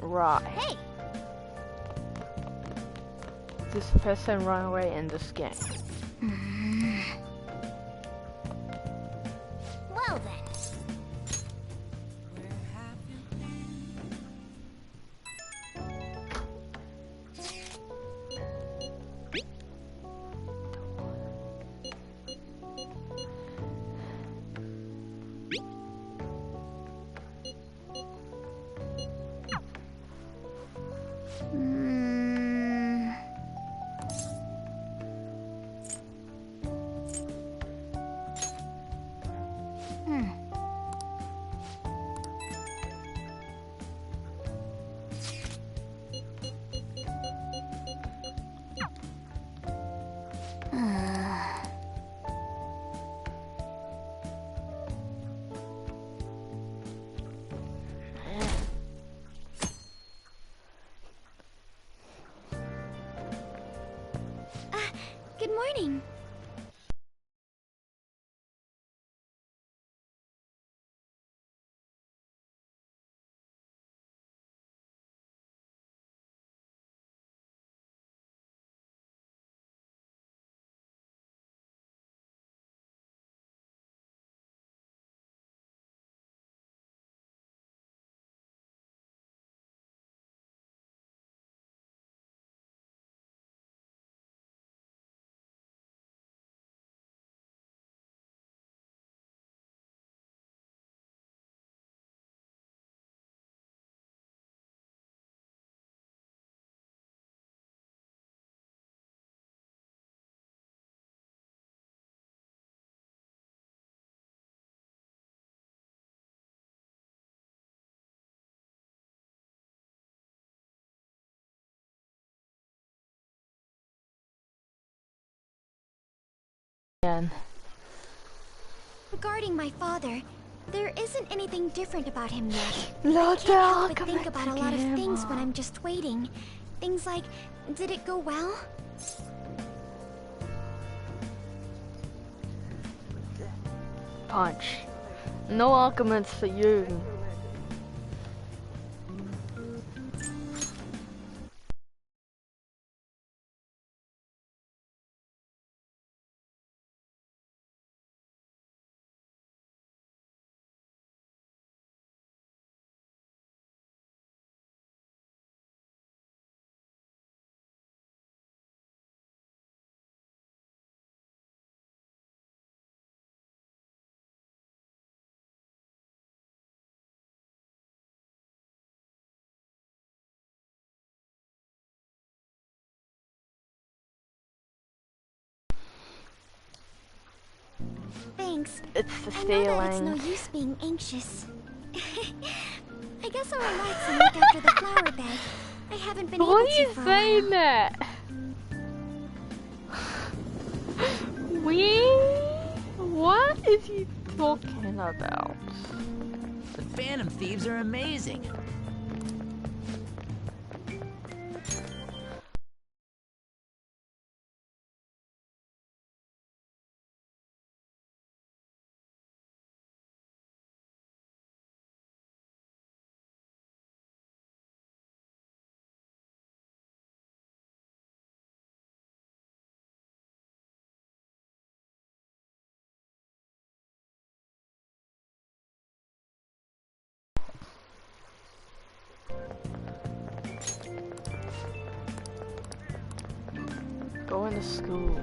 Right. Hey! This person run away in this game. Well then. Good morning. Regarding my father, there isn't anything different about him yet. I can't help but think about a lot of things when I'm just waiting. Things like, did it go well? Punch. No arguments for you. Thanks. It's the I know that it's stealing. no use being anxious. I guess I'll relax and look after the flower bed. I haven't been able Why to are you for a saying while. that? What is he talking about? The Phantom Thieves are amazing. Going to school.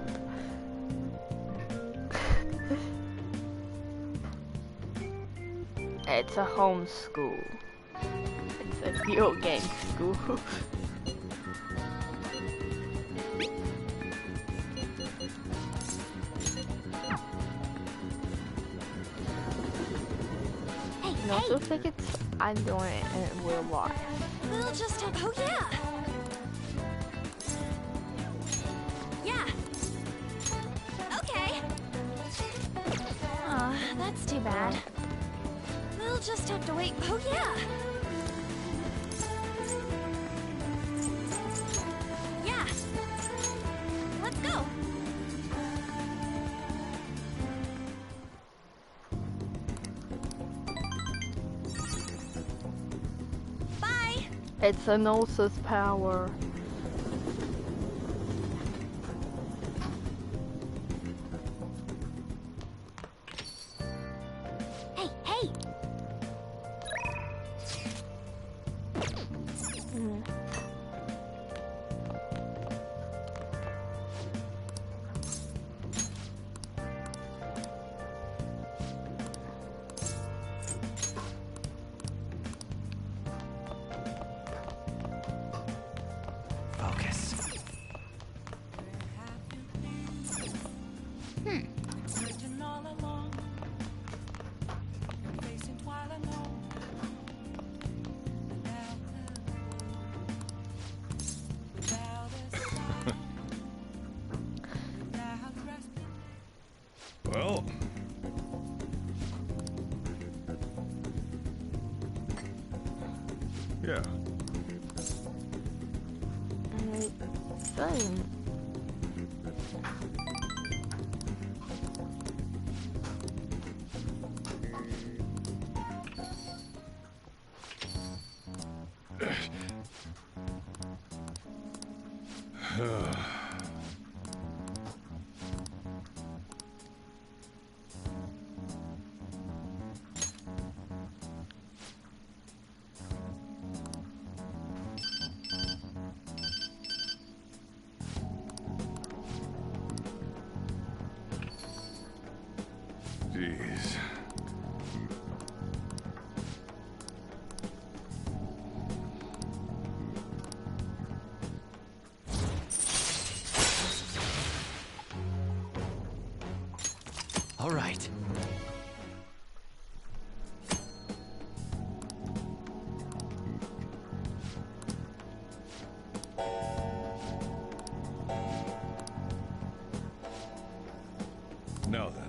It's a home school. It's a video game school. Hey, I also think I'm doing it in real life. we'll just have. Oh yeah. Yeah. Okay. Oh, that's too bad. We'll just have to wait. Oh yeah. Yeah. Let's go. Bye. It's an Ulcer's power. Hey, hey! Focus. Well, yeah. Same. Jeez. All right. Now then.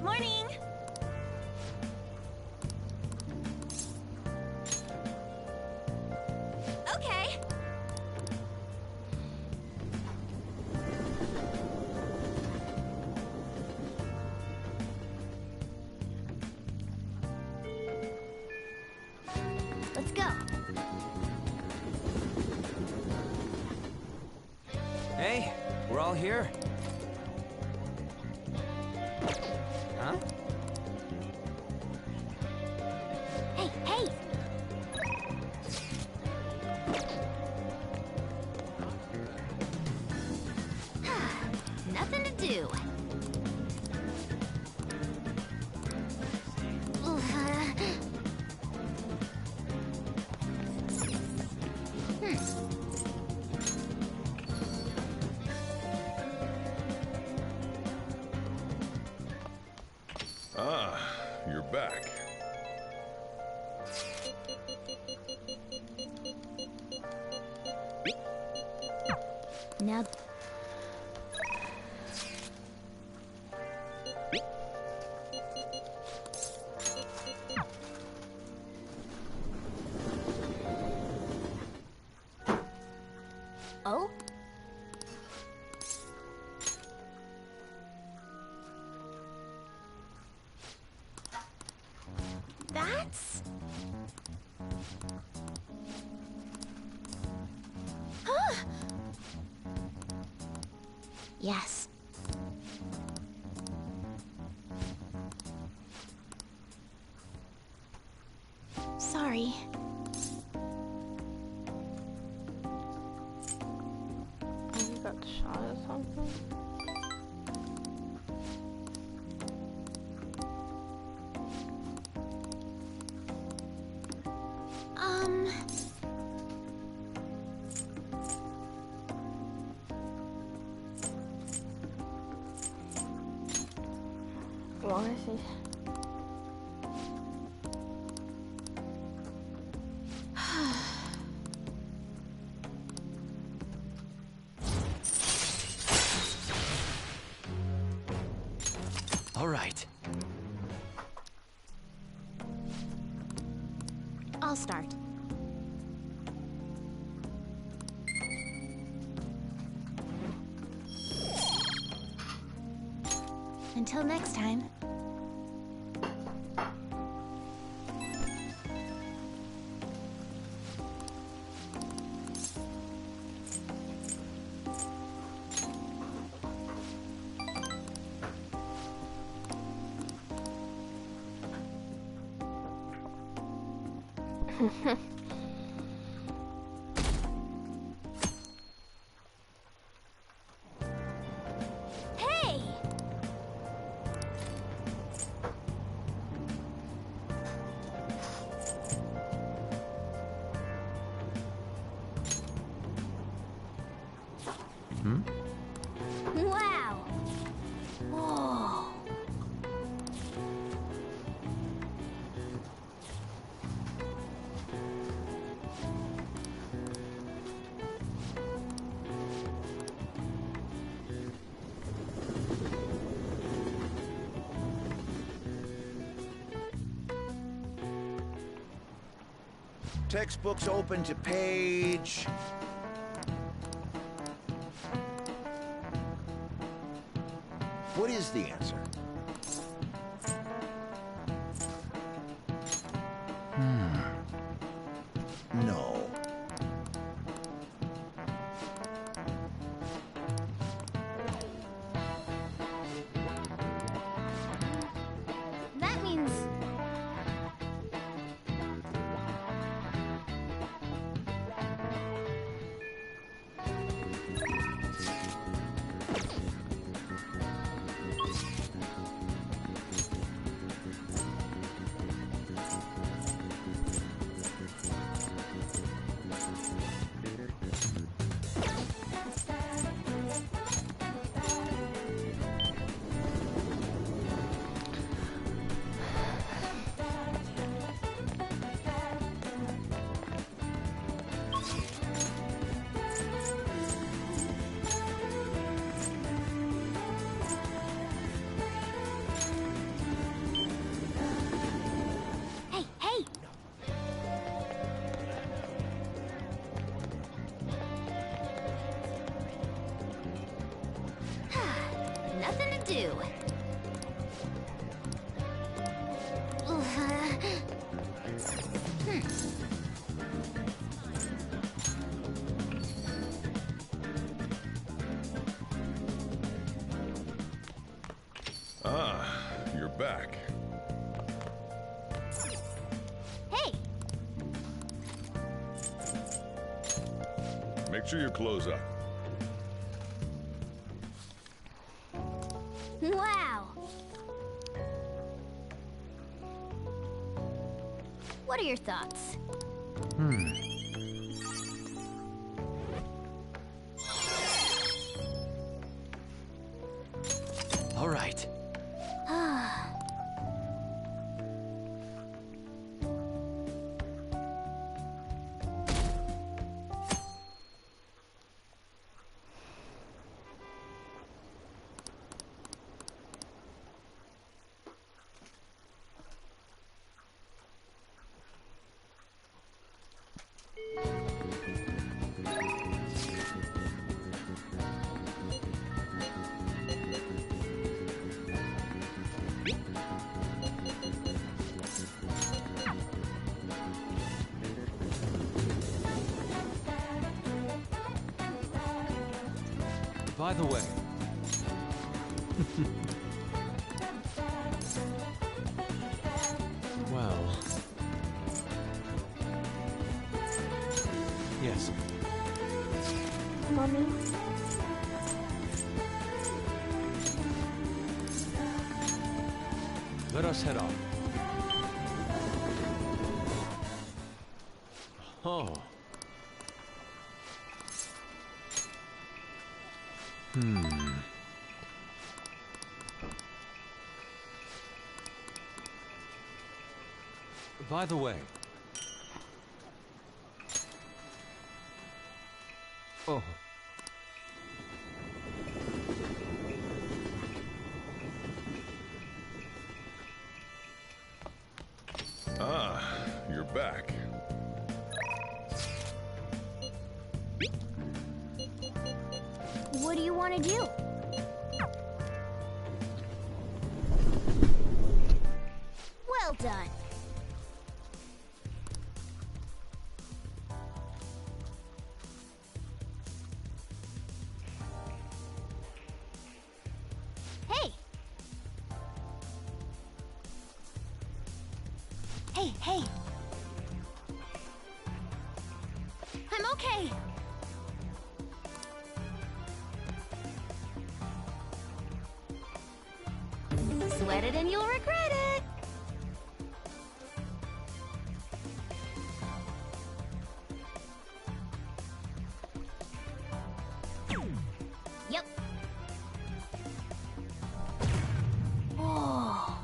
Morning! Okay. Let's go. Hey, we're all here. Huh? Hey, hey! Nothing to do. Ah, you're back. Now... Oh? That's... Huh? Yes. Sorry. You got shot or something? As long as right. I'll start. Until next time. Hey! Wow! Whoa! Textbooks open to page... What is the answer? No. That means... Hey, hey! Nothing to do. Ah, you're back. Hey! Make sure you close up. Wow! What are your thoughts? All right. By the way, well, yes. Mommy. Let us head off. Oh. By the way. Oh. Ah, you're back. What do you want to do? Well done. Hey. Hey. I'm okay. Sweat it and you'll regret it. Yep. Oh.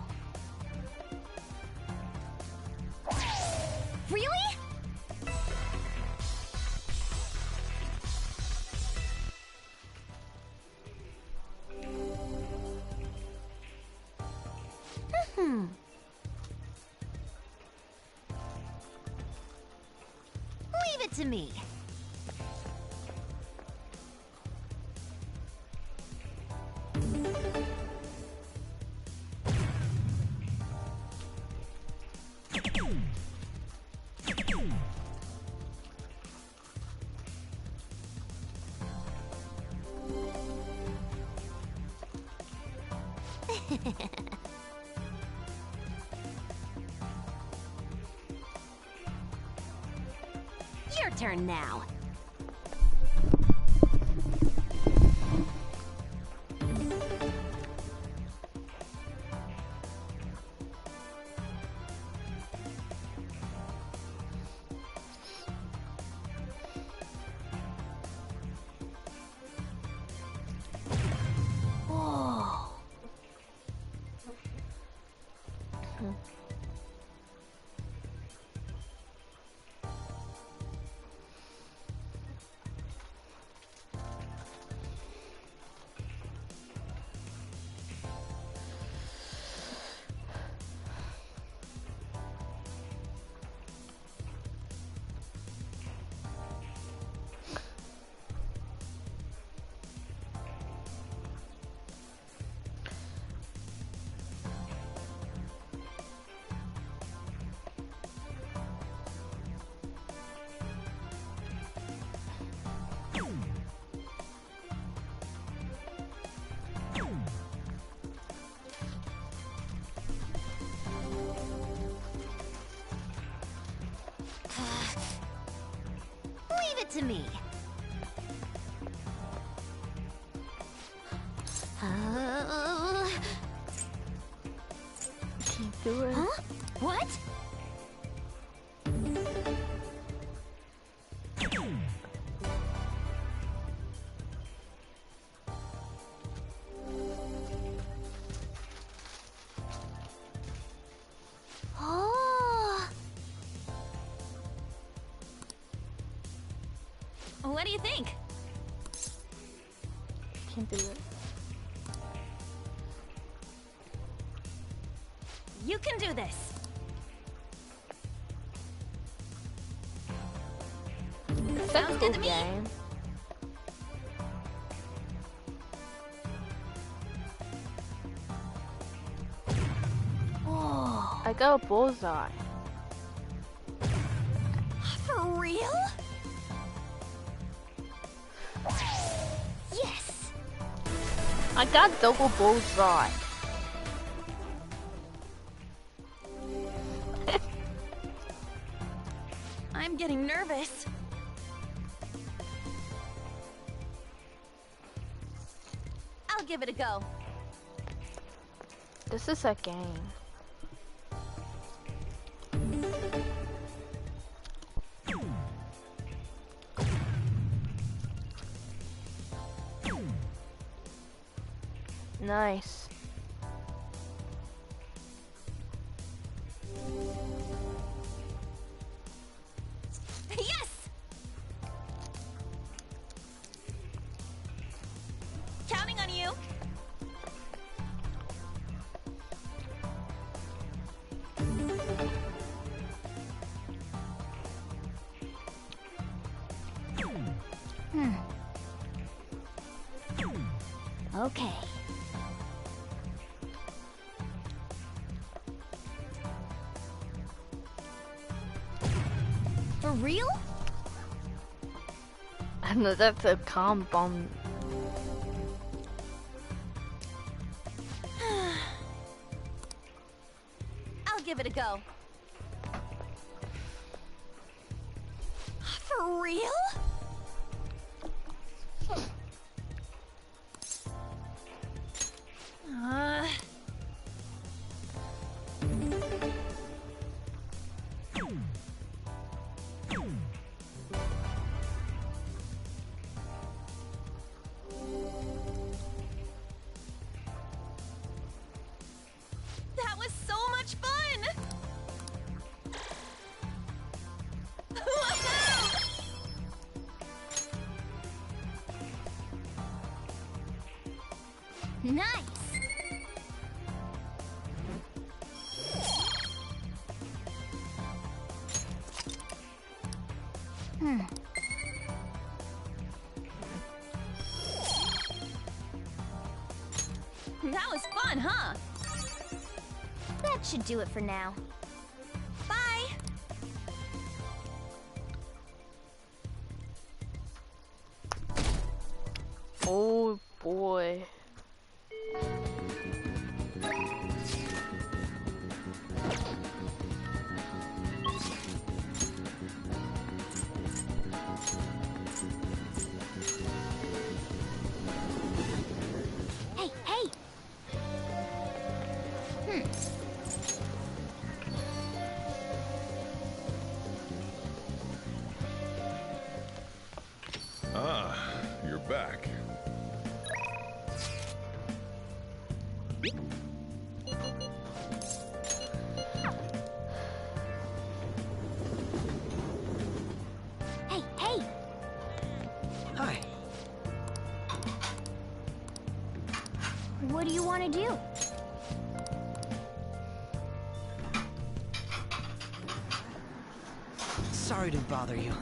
Really? Leave it to me. Your turn now. Oh. Leave it to me. Can't do it. Huh? What? Oh. What do you think? Can't do it. You can do this. It's a Sounds cool good to me. game. Oh. I got a bullseye. For real? Yes. I got double bullseye. I'm getting nervous. I'll give it a go. This is a game. Nice. Yes! Counting on you. Okay. For real? No, that's a calm bomb. I'll give it a go. For real? That was so much fun! Nice! That was fun, huh? That should do it for now. Bye! Oh boy. Hey, hey! Ah, you're back. Hey, hey! Hi. What do you want to do? Sorry to bother you.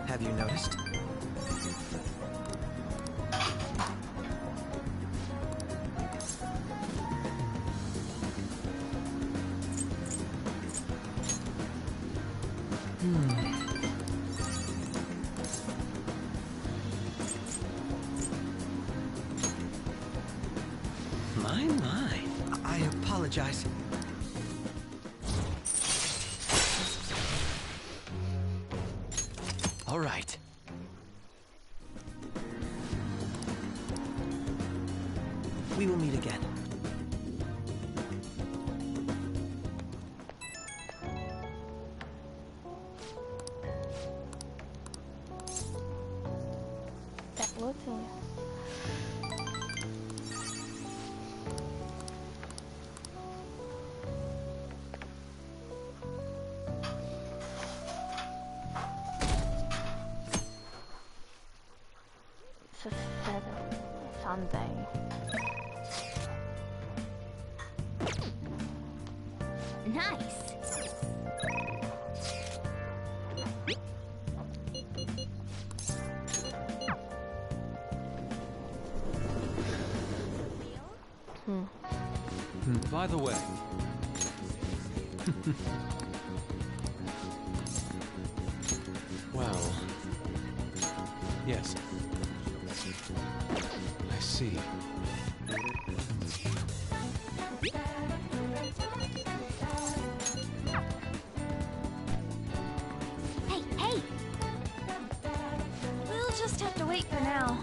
Have you noticed? My. I apologize. All right. We will meet again. That looks it's a Sunday. Nice! By the way. Well. Yes. I see. Hey, hey! We'll just have to wait for now.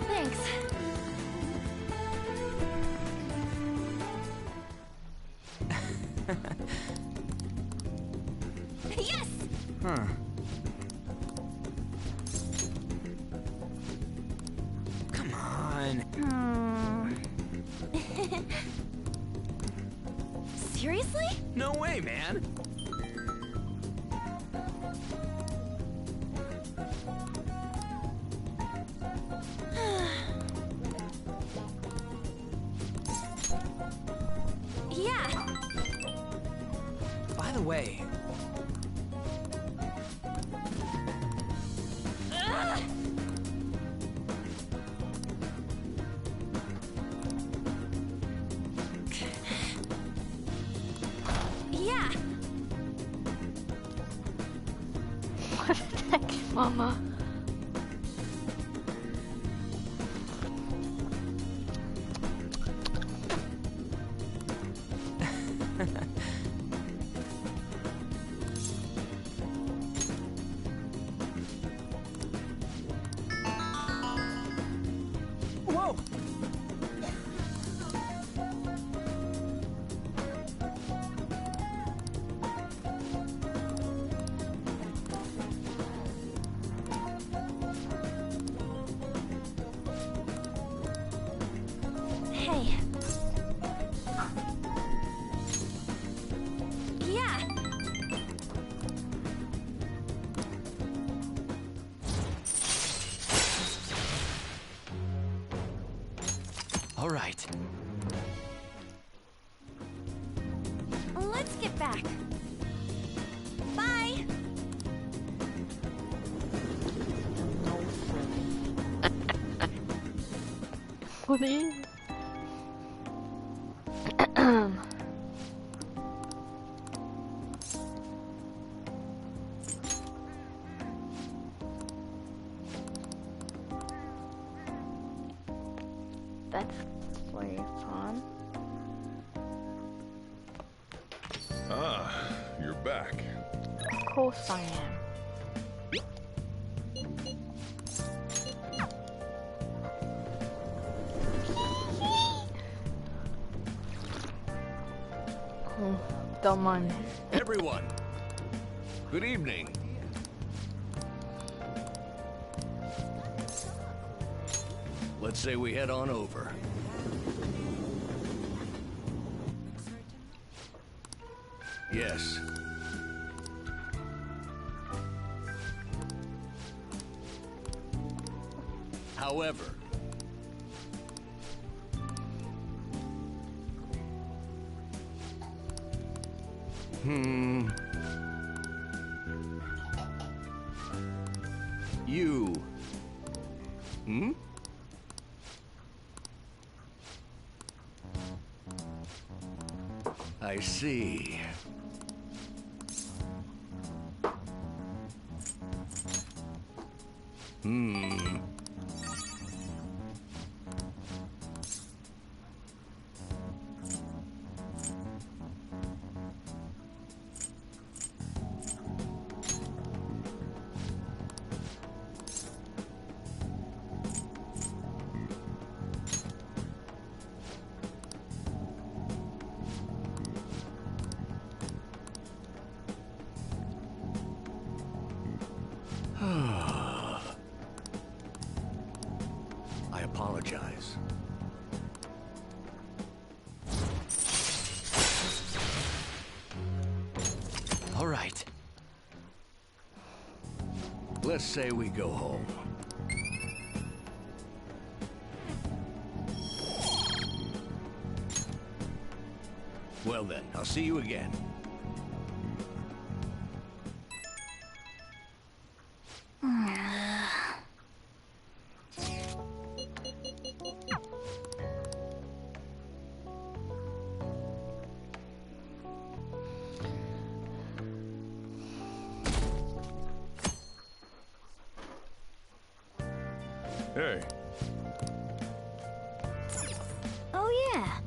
Thanks. Yes! Huh. Come on. Seriously? No way, man. Yeah. By the way, Yeah. Thanks, Mama. whoa! Hey. Yeah. All right. Let's get back. Bye. What is? That's way fun. Ah, you're back. Of course I am. Don't mind me. Everyone, good evening. Let's say we head on over. Yes. However, you. I see. I apologize. All right. Let's say we go home. Well then, I'll see you again. Hey, Oh yeah.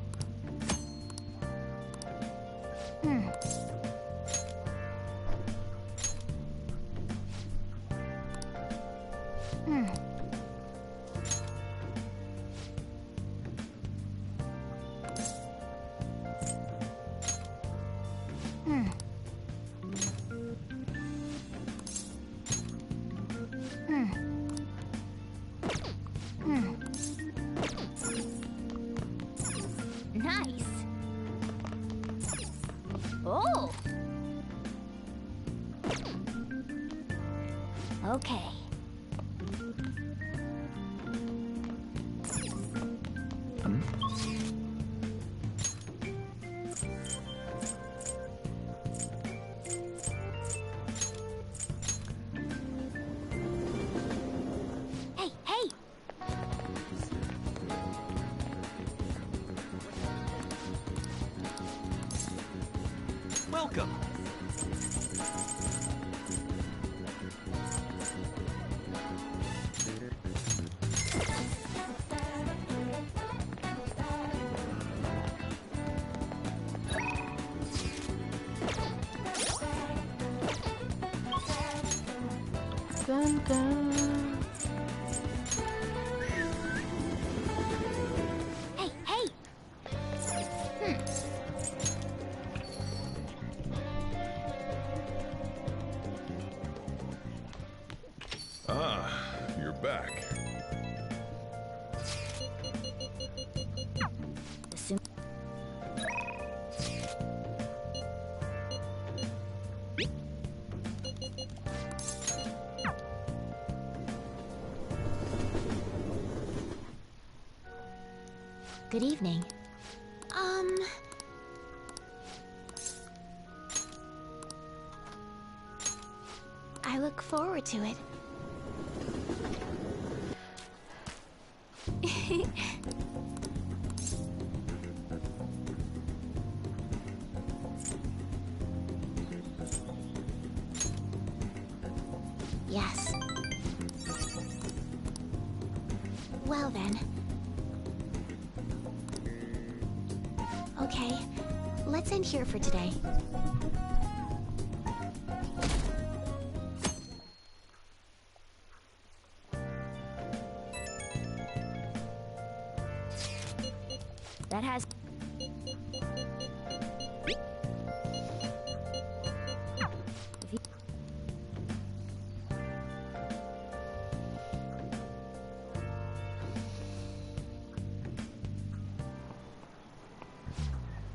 Okay. Hey, hey! Welcome. Dun, dun. Hey, hey! Ah, you're back. Good evening. I look forward to it. Yes. Well then. Okay, let's end here for today. That has...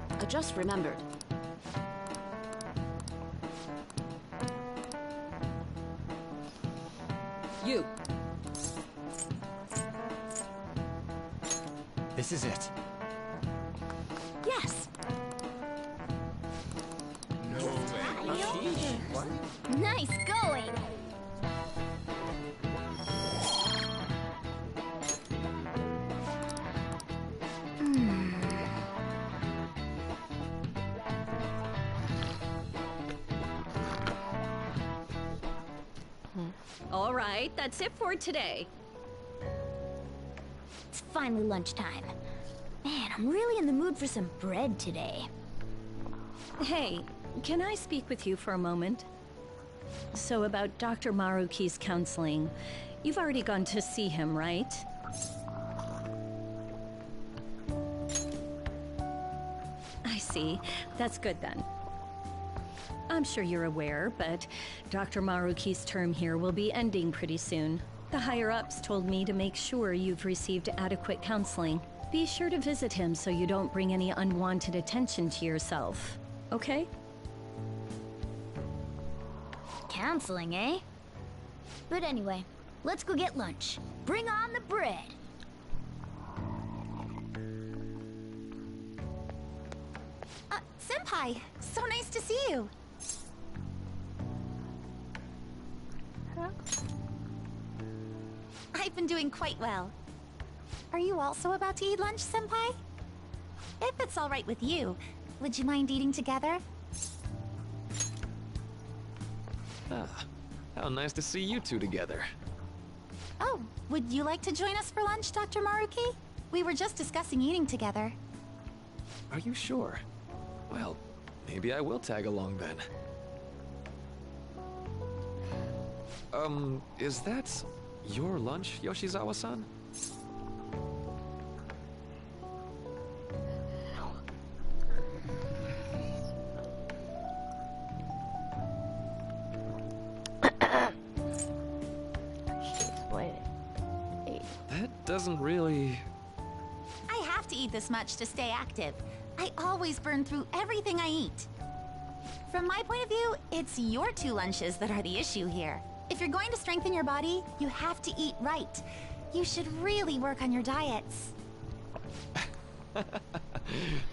I just remembered. You. This is it. Yes! No way. Nice going! All right, that's it for today. It's finally lunchtime. Man, I'm really in the mood for some bread today. Hey, can I speak with you for a moment? So about Dr. Maruki's counseling, you've already gone to see him, right? I see. That's good then. I'm sure you're aware, but Dr. Maruki's term here will be ending pretty soon. The higher-ups told me to make sure you've received adequate counseling. Be sure to visit him so you don't bring any unwanted attention to yourself, okay? Counseling, eh? But anyway, let's go get lunch. Bring on the bread! Senpai, so nice to see you. I've been doing quite well. Are you also about to eat lunch, Senpai? If it's all right with you, would you mind eating together? Ah, how nice to see you two together. Oh, would you like to join us for lunch, Dr. Maruki? We were just discussing eating together. Are you sure? Well, maybe I will tag along then. Is that your lunch, Yoshizawa-san? That doesn't really... I have to eat this much to stay active. I always burn through everything I eat. From my point of view, it's your two lunches that are the issue here. If you're going to strengthen your body, you have to eat right. You should really work on your diets.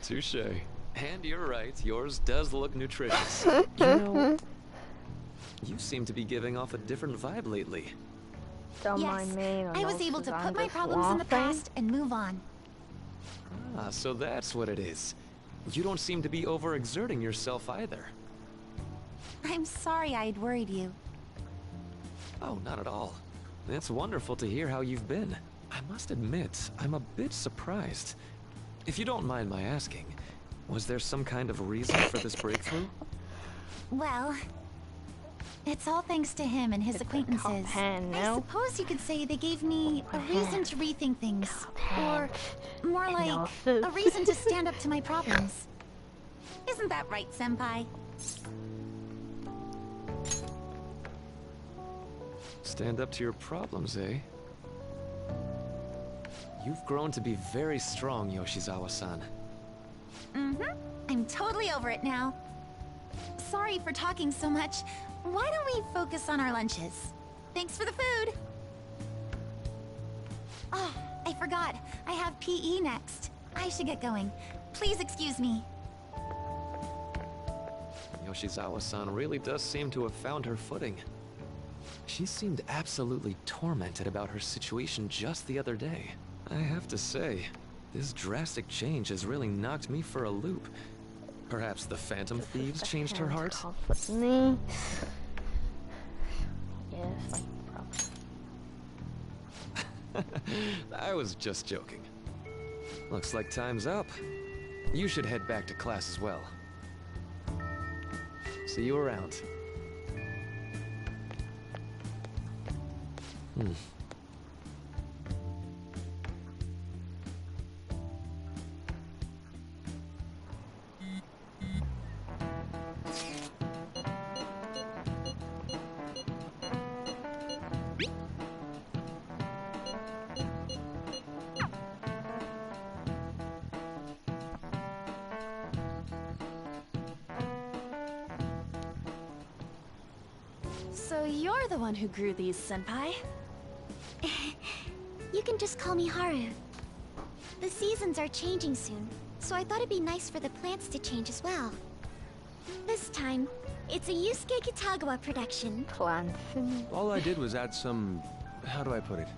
Touche. And you're right, yours does look nutritious. You know, you seem to be giving off a different vibe lately. Don't Yes, mind me. I was able to put my problems in the past and move on. Ah, so that's what it is. You don't seem to be overexerting yourself either. I'm sorry I'd worried you. Oh, not at all. It's wonderful to hear how you've been. I must admit, I'm a bit surprised. If you don't mind my asking, was there some kind of reason for this breakthrough? Well, it's all thanks to him and his acquaintances. I suppose you could say they gave me a reason to rethink things. Or, more like, a reason to stand up to my problems. Isn't that right, Senpai? Stand up to your problems, eh? You've grown to be very strong, Yoshizawa-san. Mm-hmm. I'm totally over it now. Sorry for talking so much. Why don't we focus on our lunches? Thanks for the food. Oh, I forgot. I have PE next. I should get going. Please excuse me. Yoshizawa-san really does seem to have found her footing. She seemed absolutely tormented about her situation just the other day. I have to say, this drastic change has really knocked me for a loop. Perhaps the Phantom Thieves changed her heart? Me. Yes, I was just joking. Looks like time's up. You should head back to class as well. See you around. So you're the one who grew these, Senpai? You can just call me Haru. The seasons are changing soon, so I thought it'd be nice for the plants to change as well. This time, it's a Yusuke Kitagawa production. plants. All I did was add some, how do I put it,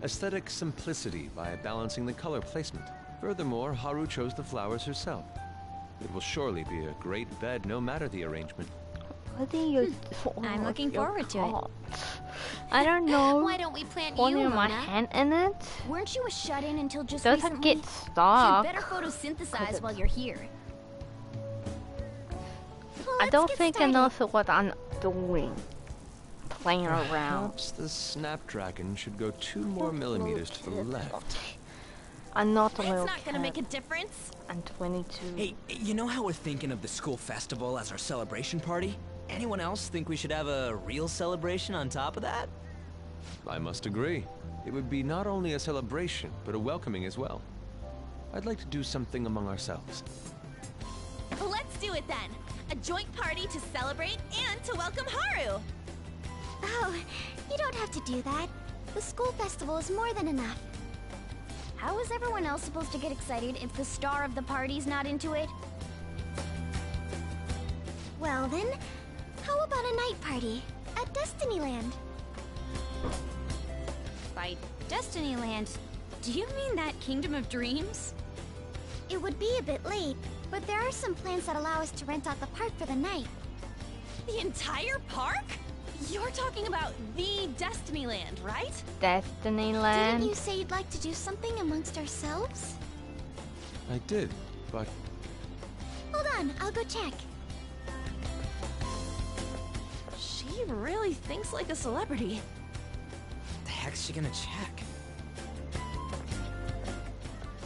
aesthetic simplicity by balancing the color placement. Furthermore, Haru chose the flowers herself. It will surely be a great bed no matter the arrangement. What do you? I'm looking forward to it. I don't know. Why don't we plant Putting you, my Mona? hand in it Weren't you a shut-in until just doesn't recently? get stuck. You'd better photosynthesize while you're here. Well, I let's don't get think it started. knows what I'm doing. Playing around. Perhaps the Snapdragon should go 2 more millimeters to the left. I'm not a It's little not gonna kid. make a difference. I'm 22. Hey, you know how we're thinking of the school festival as our celebration party? Anyone else think we should have a real celebration on top of that? I must agree. It would be not only a celebration, but a welcoming as well. I'd like to do something among ourselves. Let's do it then. A joint party to celebrate and to welcome Haru. Oh, you don't have to do that. The school festival is more than enough. How is everyone else supposed to get excited if the star of the party's not into it? Well then, how about a night party at Destinyland? By Destinyland, do you mean that Kingdom of Dreams? It would be a bit late, but there are some plans that allow us to rent out the park for the night. The entire park? You're talking about the Destinyland, right? Destinyland. Didn't you say you'd like to do something amongst ourselves? I did, but Hold on, I'll go check. She really thinks like a celebrity. The heck's she gonna check?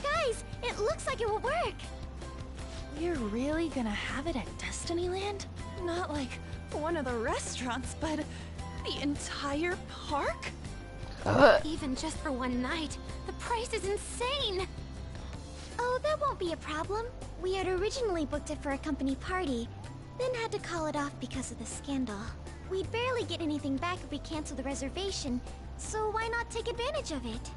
Guys, it looks like it will work. We're really gonna have it at Destinyland? Not like one of the restaurants, but the entire park? Even just for one night, the price is insane. Oh, that won't be a problem. We had originally booked it for a company party, then had to call it off because of the scandal. We'd barely get anything back if we cancel the reservation, so why not take advantage of it?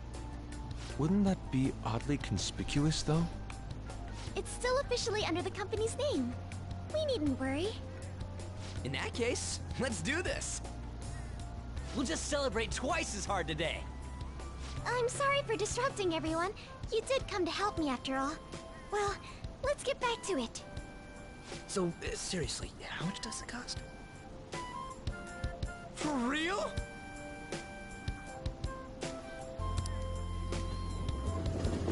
Wouldn't that be oddly conspicuous, though? It's still officially under the company's name. We needn't worry. In that case, let's do this. We'll just celebrate twice as hard today. I'm sorry for disrupting everyone. You did come to help me after all. Well, let's get back to it. So, seriously, how much does it cost? For real?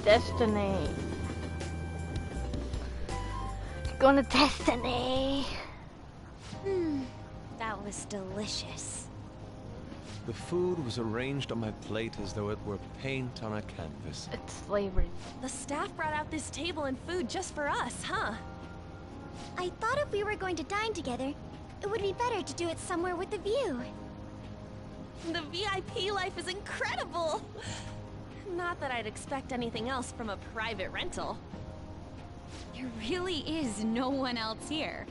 Destiny. Going to Destiny. That was delicious. The food was arranged on my plate as though it were paint on a canvas. It's flavored. The staff brought out this table and food just for us, huh? I thought if we were going to dine together, it would be better to do it somewhere with a view. The VIP life is incredible! Not that I'd expect anything else from a private rental. There really is no one else here.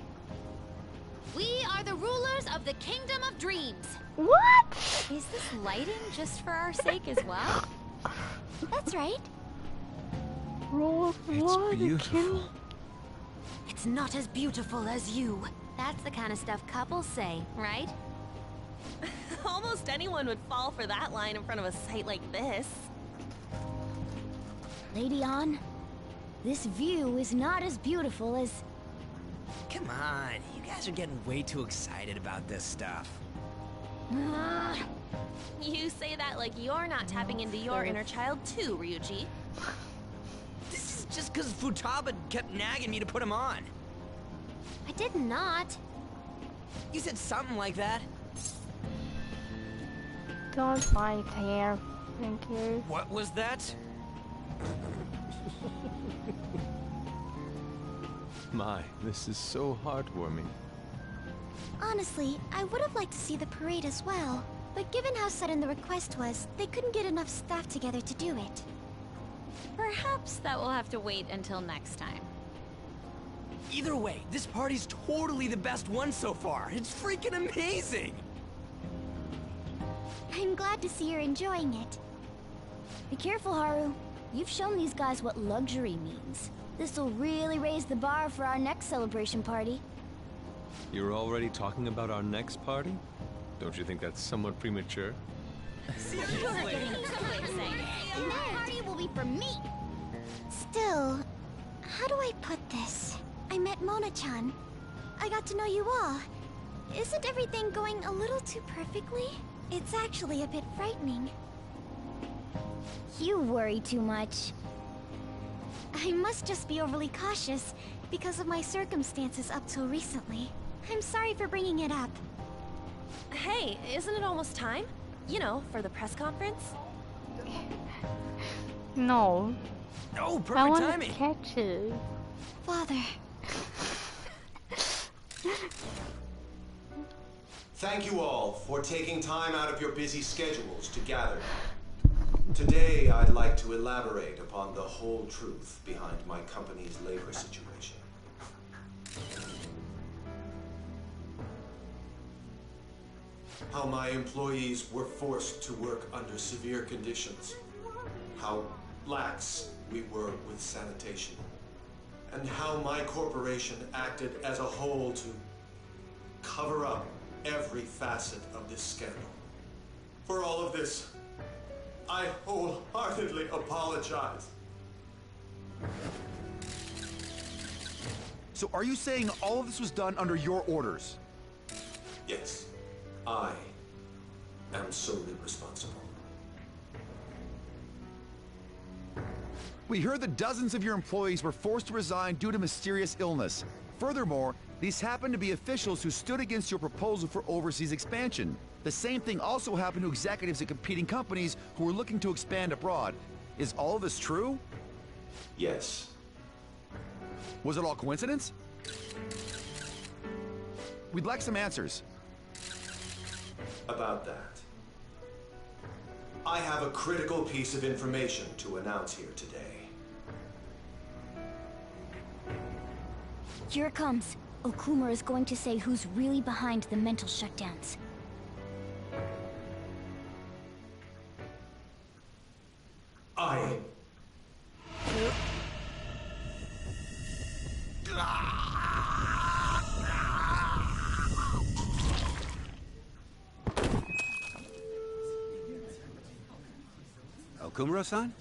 We are the rulers of the Kingdom of Dreams. What? Is this lighting just for our sake as well? That's right. It's beautiful. It's not as beautiful as you. That's the kind of stuff couples say, right? Almost anyone would fall for that line in front of a site like this. Lady An, this view is not as beautiful as... Come on, you guys are getting way too excited about this stuff. You say that like you're not tapping into your inner child too, Ryuji. This is just because Futaba kept nagging me to put him on. I did not. You said something like that. Don't fight here. Thank you. What was that? My, this is so heartwarming. Honestly, I would have liked to see the parade as well. But given how sudden the request was, they couldn't get enough staff together to do it. Perhaps that will have to wait until next time. Either way, this party's totally the best one so far. It's freaking amazing! I'm glad to see you're enjoying it. Be careful, Haru. You've shown these guys what luxury means. This'll really raise the bar for our next celebration party. You're already talking about our next party? Don't you think that's somewhat premature? And that party will be for me! Still, how do I put this? I met Mona-chan. I got to know you all. Isn't everything going a little too perfectly? It's actually a bit frightening. You worry too much. I must just be overly cautious because of my circumstances up till recently. I'm sorry for bringing it up. Hey, isn't it almost time? You know, for the press conference? No. Oh, perfect I want timing. to catch it. Father. Thank you all for taking time out of your busy schedules to gather. Today, I'd like to elaborate upon the whole truth behind my company's labor situation. How my employees were forced to work under severe conditions. How lax we were with sanitation. And how my corporation acted as a whole to cover up every facet of this scandal. For all of this, I wholeheartedly apologize. So are you saying all of this was done under your orders? Yes, I am solely responsible. We heard that dozens of your employees were forced to resign due to mysterious illness. Furthermore, these happened to be officials who stood against your proposal for overseas expansion. The same thing also happened to executives at competing companies who were looking to expand abroad. Is all of this true? Yes. Was it all coincidence? We'd like some answers. About that, I have a critical piece of information to announce here today. Here it comes. Okumura is going to say who's really behind the mental shutdowns. Okumura-san?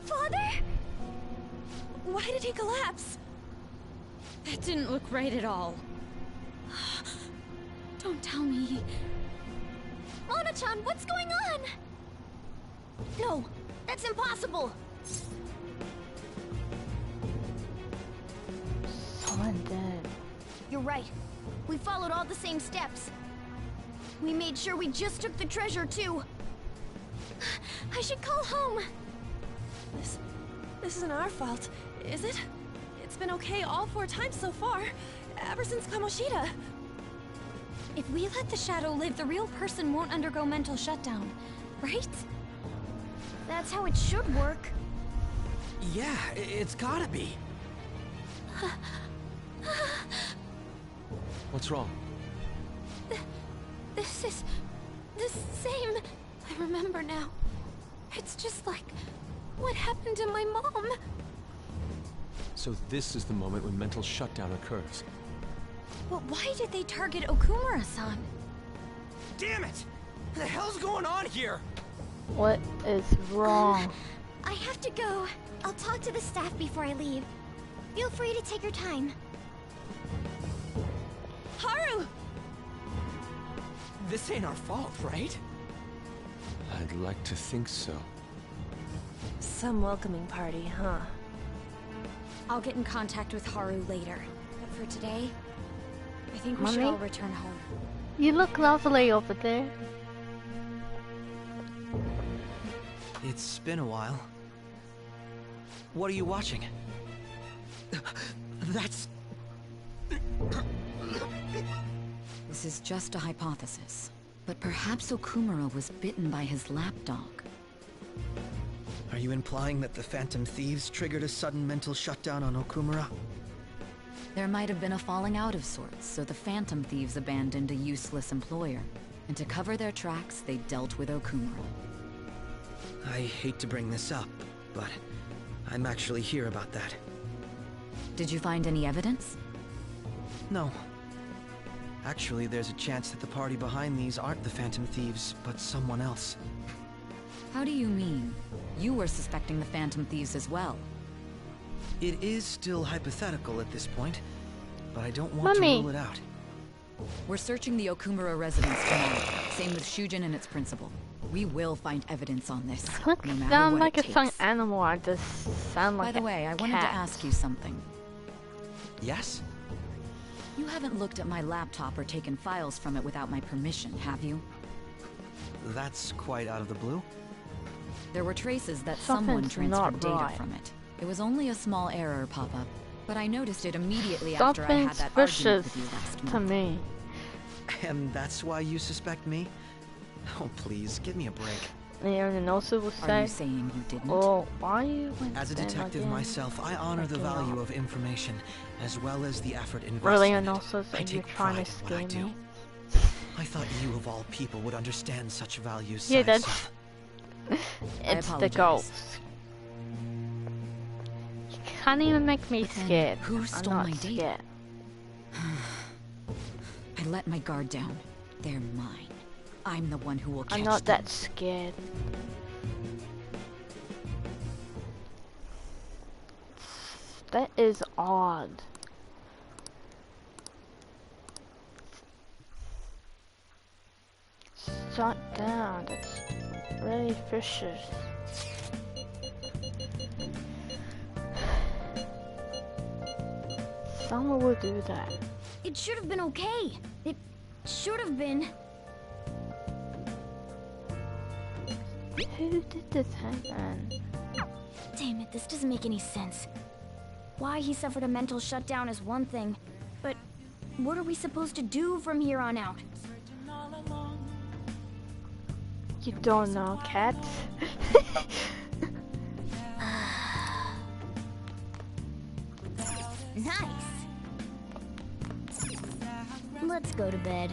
Father? Why did he collapse? That didn't look right at all. Don't tell me. Mona-chan, what's going on? No, that's impossible. Someone dead. You're right. We followed all the same steps. We made sure we just took the treasure, too. I should call home. This isn't our fault, is it? It's been okay all 4 times so far, ever since Kamoshida. If we let the shadow live, the real person won't undergo mental shutdown, right? That's how it should work. Yeah, it's gotta be. What's wrong? This is the same. I remember now. It's just like what happened to my mom. So this is the moment when mental shutdown occurs. But why did they target Okumura-san? Damn it! What the hell's going on here? What is wrong? I have to go. I'll talk to the staff before I leave. Feel free to take your time. Haru! This ain't our fault, right? I'd like to think so. Some welcoming party, huh? I'll get in contact with Haru later. But for today, I think we Mommy? should all return home. You look lovely over there. It's been a while. What are you watching? That's... This is just a hypothesis, but perhaps Okumura was bitten by his lapdog. Are you implying that the Phantom Thieves triggered a sudden mental shutdown on Okumura? There might have been a falling out of sorts, so the Phantom Thieves abandoned a useless employer. And to cover their tracks, they dealt with Okumura. I hate to bring this up, but I'm actually here about that. Did you find any evidence? No. Actually, there's a chance that the party behind these aren't the Phantom Thieves, but someone else. How do you mean? You were suspecting the Phantom Thieves as well. It is still hypothetical at this point, but I don't want to rule it out. We're searching the Okumura residence tomorrow. Same with Shujin and its principal. We will find evidence on this, no matter Sound what like it a sung takes. animal. I just sound like By the way, I wanted to ask you something. Yes? You haven't looked at my laptop or taken files from it without my permission, have you? That's quite out of the blue. There were traces that someone Something's transferred not data right. from it. It was only a small error pop-up, but I noticed it immediately after I had Something's that argument vicious with you last to month. me. And that's why you suspect me? Oh, please, give me a break. And also will say, Are you saying you didn't? "Oh, why you went As a there detective again?" myself, I honor the Fucking value hell. of information, as well as the effort invested. Really, and also I you're take trying pride to in what I scare do. me. I thought you, of all people, would understand such values. Yeah, Sai-san. that's I it's the apologize. ghost. You can't even make me scared. Who I'm stole not my data? scared. I let my guard down. They're mine. I'm the one who will catch I'm not them. that scared. That is odd. Shut down. That's really vicious. Someone will do that. It should have been okay. It should have been. Who did this happen? Damn it, this doesn't make any sense. Why he suffered a mental shutdown is one thing, but what are we supposed to do from here on out? You don't know, cat. Nice. Let's go to bed.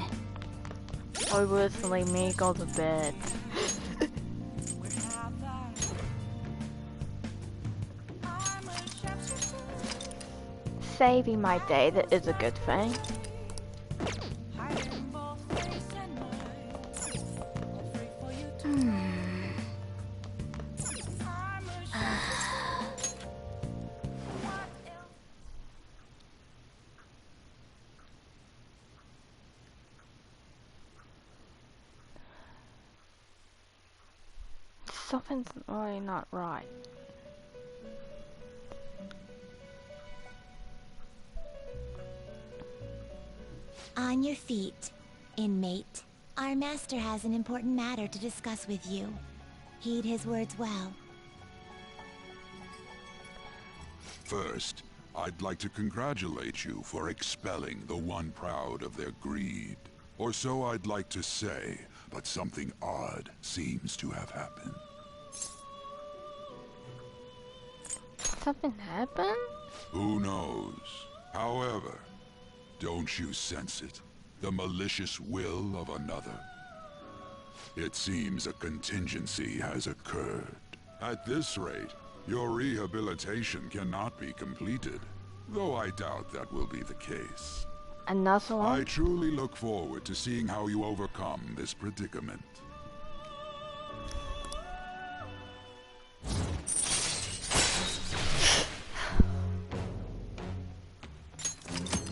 Obviously, me go to bed. Saving my day, that is a good thing. Something's really not right. On your feet, inmate. Our master has an important matter to discuss with you. Heed his words well. First, I'd like to congratulate you for expelling the one proud of their greed. Or so I'd like to say, but something odd seems to have happened. Something happened? Who knows? However, don't you sense it? The malicious will of another? It seems a contingency has occurred. At this rate, your rehabilitation cannot be completed, though I doubt that will be the case. Another one? I truly look forward to seeing how you overcome this predicament.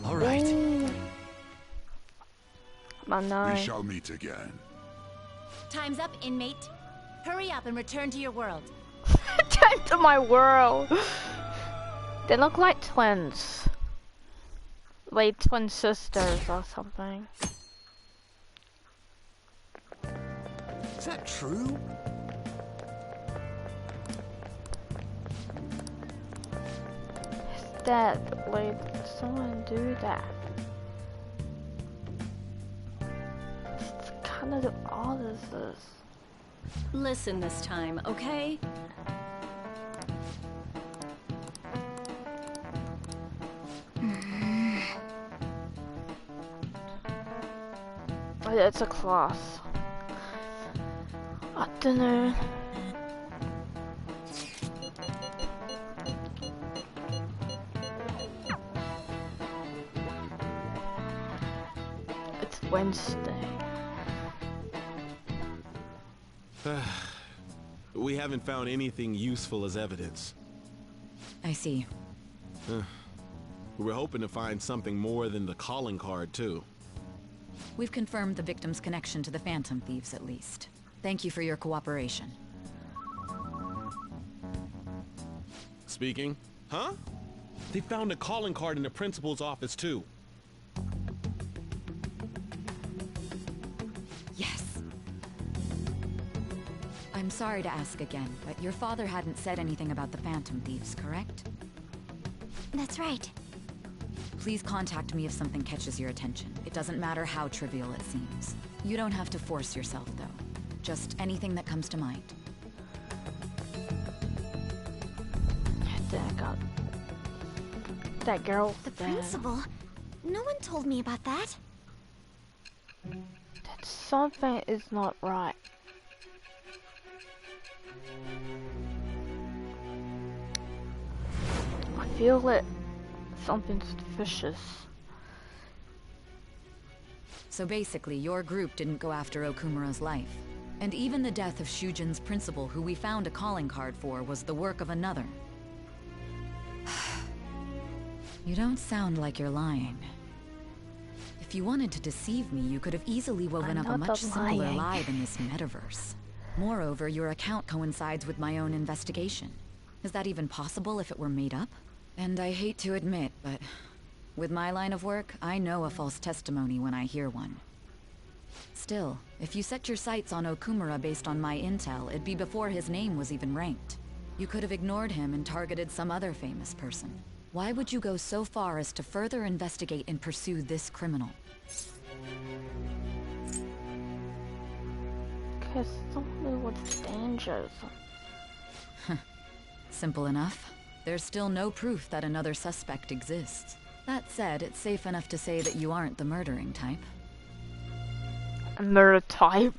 All right. We shall meet again. Time's up, inmate. Hurry up and return to your world. Return to my world. They look like twins. Like twin sisters or something. Is that true? Is that, like, someone do that? It's kind of odd as this. Listen this time, okay? It's a cloth. I don't know. It's Wednesday. We haven't found anything useful as evidence. I see. We were hoping to find something more than the calling card, too. We've confirmed the victim's connection to the Phantom Thieves, at least. Thank you for your cooperation. Speaking? Huh? They found a calling card in the principal's office, too. Yes. I'm sorry to ask again, but your father hadn't said anything about the Phantom Thieves, correct? That's right. Please contact me if something catches your attention. It doesn't matter how trivial it seems. You don't have to force yourself, though. Just anything that comes to mind. That girl. The principal? No one told me about that. That something is not right. I feel it. Something suspicious. So basically, your group didn't go after Okumura's life. And even the death of Shujin's principal, who we found a calling card for, was the work of another. You don't sound like you're lying. If you wanted to deceive me, you could have easily woven up a much simpler lie than this metaverse. Moreover, your account coincides with my own investigation. Is that even possible if it were made up? And I hate to admit, but with my line of work, I know a false testimony when I hear one. Still, if you set your sights on Okumura based on my intel, it'd be before his name was even ranked. You could have ignored him and targeted some other famous person. Why would you go so far as to further investigate and pursue this criminal? Because something with dangers. Simple enough. There's still no proof that another suspect exists. That said, it's safe enough to say that you aren't the murdering type. A murder type?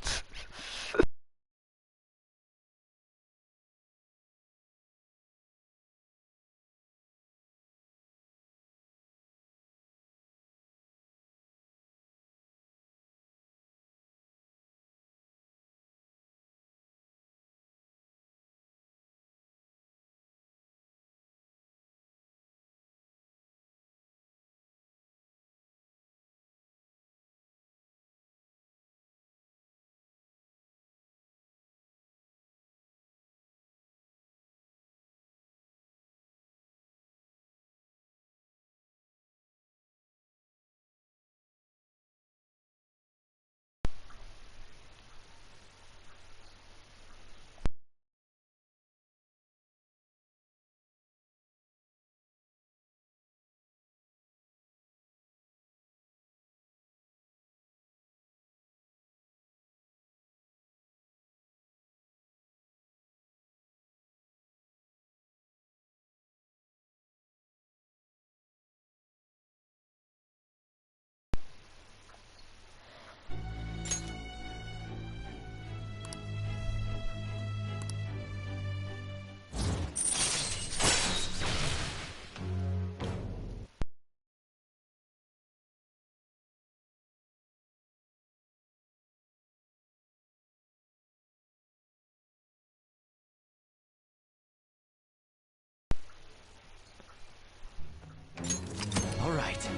All right.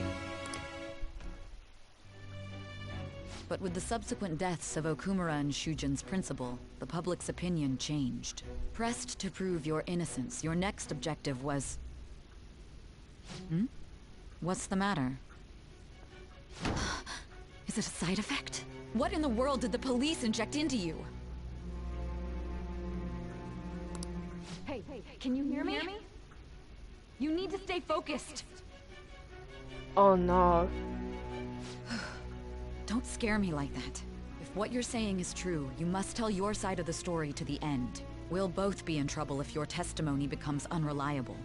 But with the subsequent deaths of Okumura and Shujin's principal, the public's opinion changed. Pressed to prove your innocence, your next objective was... What's the matter? Is it a side effect? What in the world did the police inject into you? Hey, can you hear me? You need to stay focused. Oh no. Don't scare me like that. If what you're saying is true, you must tell your side of the story to the end. We'll both be in trouble if your testimony becomes unreliable.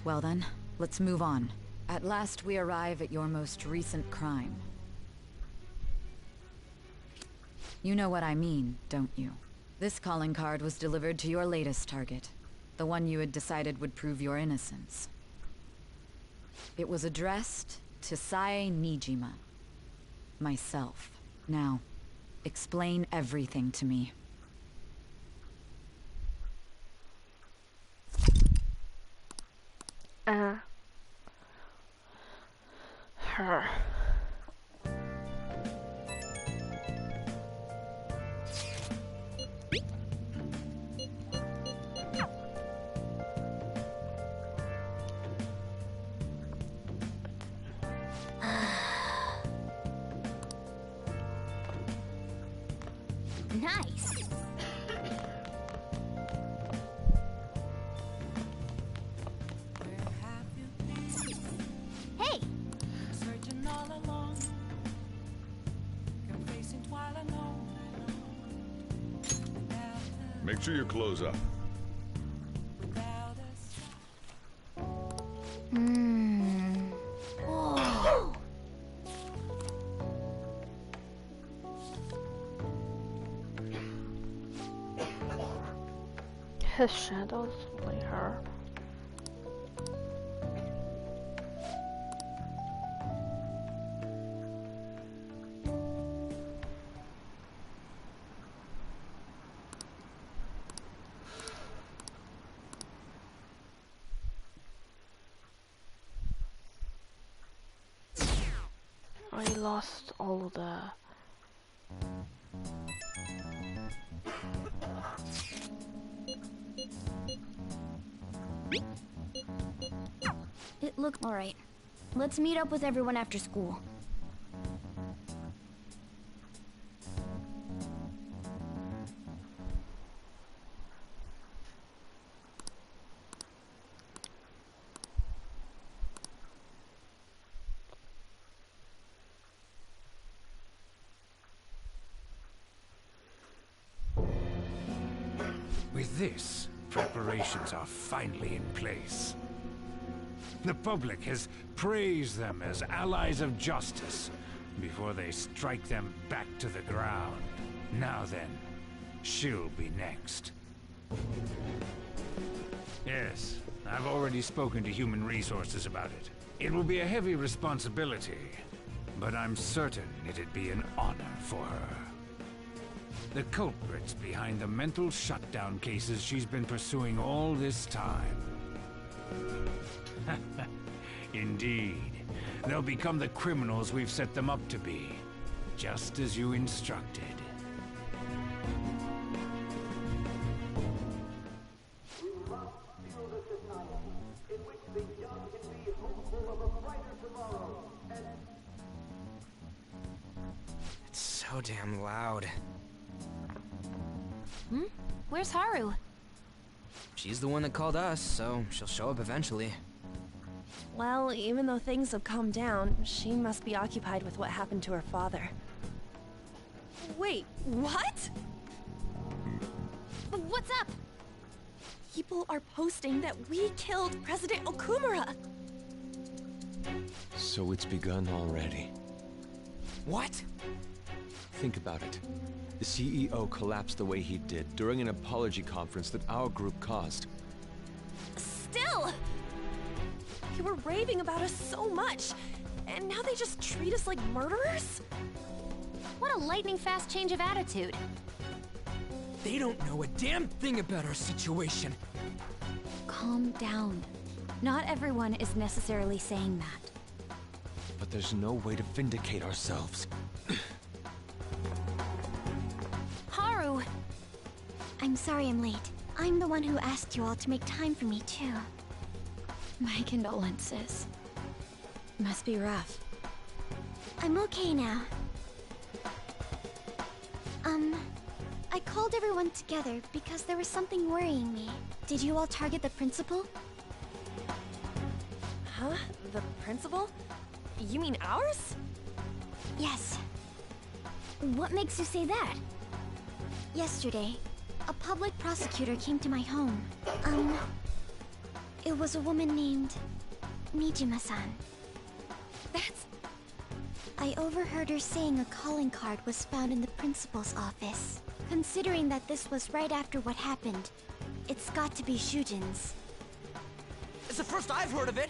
Well then, let's move on. At last we arrive at your most recent crime. You know what I mean, don't you? This calling card was delivered to your latest target. The one you had decided would prove your innocence. It was addressed to Sae Nijima. Myself. Now, explain everything to me. Her. Nice. Hey. Searching all along, confessing while alone. Make sure your clothes up. Whoa. His shadows play her. I lost all the... It looked alright. Let's meet up with everyone after school. With this, preparations are finally in place. The public has praised them as allies of justice before they strike them back to the ground. Now then, she'll be next. Yes, I've already spoken to Human Resources about it. It will be a heavy responsibility, but I'm certain it'd be an honor for her. The culprits behind the mental shutdown cases she's been pursuing all this time. Indeed. They'll become the criminals we've set them up to be, just as you instructed. It's so damn loud. Where's Haru? She's the one that called us, so she'll show up eventually. Well, even though things have calmed down, she must be occupied with what happened to her father. Wait, what? What's up? People are posting that we killed President Okumura! So it's begun already. What? Think about it. The CEO collapsed the way he did during an apology conference that our group caused. Still! They were raving about us so much, and now they just treat us like murderers? What a lightning-fast change of attitude. They don't know a damn thing about our situation. Calm down. Not everyone is necessarily saying that. But there's no way to vindicate ourselves. Haru! I'm sorry I'm late. I'm the one who asked you all to make time for me, too. My condolences. Must be rough. I'm okay now. I called everyone together because there was something worrying me. Did you all target the principal? Huh? The principal? You mean ours? Yes. What makes you say that? Yesterday, a public prosecutor came to my home. It was a woman named Nijima-san. That's... I overheard her saying a calling card was found in the principal's office. Considering that this was right after what happened, it's got to be Shujin's. It's the first I've heard of it!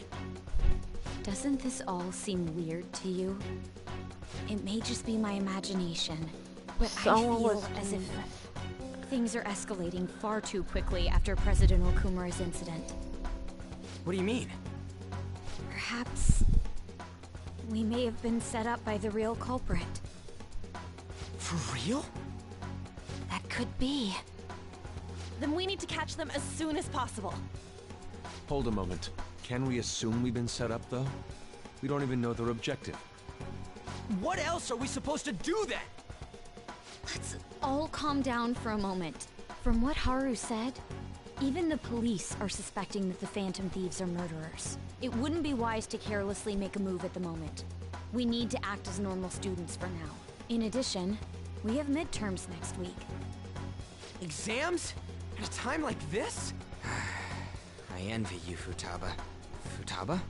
Doesn't this all seem weird to you? It may just be my imagination, but I feel as if things are escalating far too quickly after President Okumura's incident. What do you mean? Perhaps we may have been set up by the real culprit. For real? That could be. Then we need to catch them as soon as possible. Hold a moment. Can we assume we've been set up, though? We don't even know their objective. What else are we supposed to do then? Let's all calm down for a moment. From what Haru said, even the police are suspecting that the Phantom Thieves are murderers. It wouldn't be wise to carelessly make a move at the moment. We need to act as normal students for now. In addition, we have midterms next week. Exams? At a time like this? I envy you, Futaba. Futaba?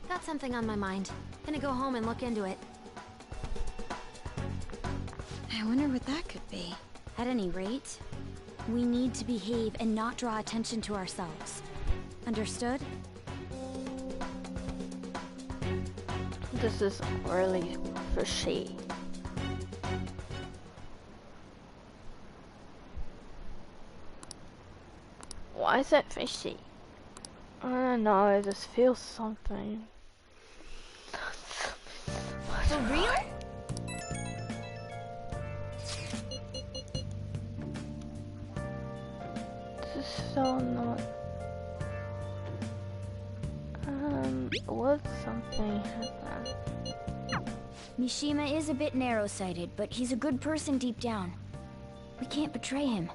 Got something on my mind. Gonna go home and look into it. I wonder what that could be. At any rate, we need to behave and not draw attention to ourselves. Understood? This is really fishy. Why is it fishy? I don't know, I just feel something. For real? This is so not... what something happened? Mishima is a bit narrow-sighted, but he's a good person deep down. We can't betray him.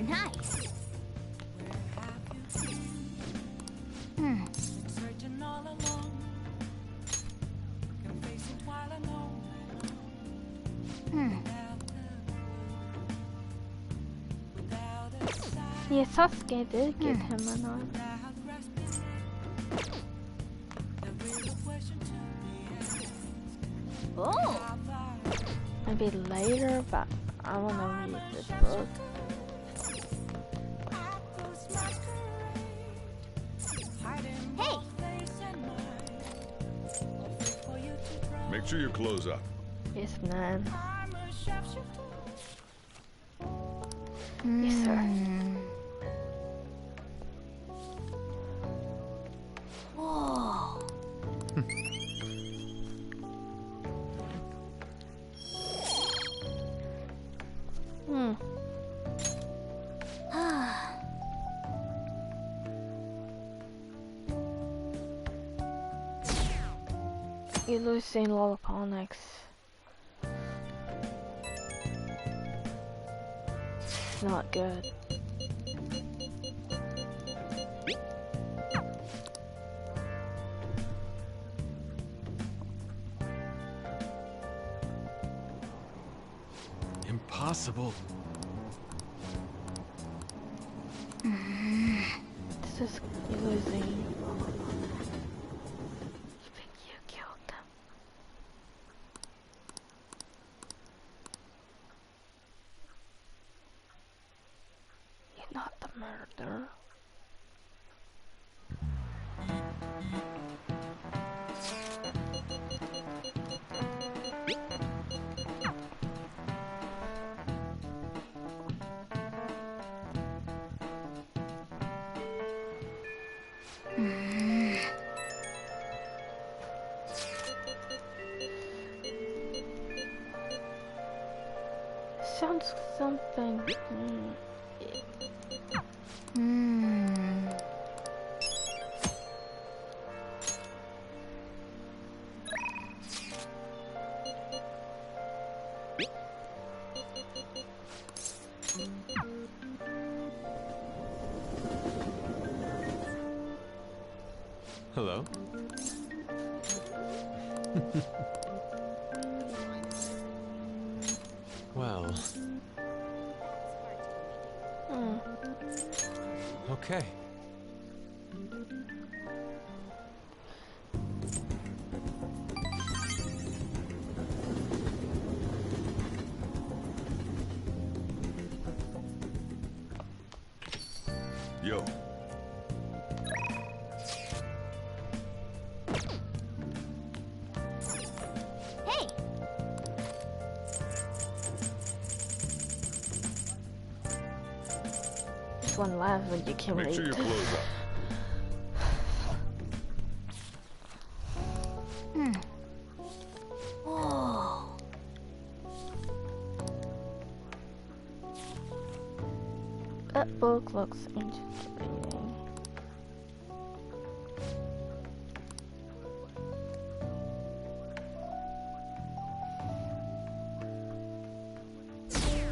Nice. Searching all along, can face it while alone. Yeah, Sasuke did get him or not. Oh! Maybe later, but I want to read this book. Hey! Make sure you close up. Yes, man. Yes, sir. Whoa. You're losing Lollaponics. It's not good. Impossible. This is losing. You think you killed them? You're not the murderer. Sounds something. Hello? Well... Okay. Yo. Hey! This one laughs when you kill me. Make sure you close up. Whoa. That book looks ancient reading.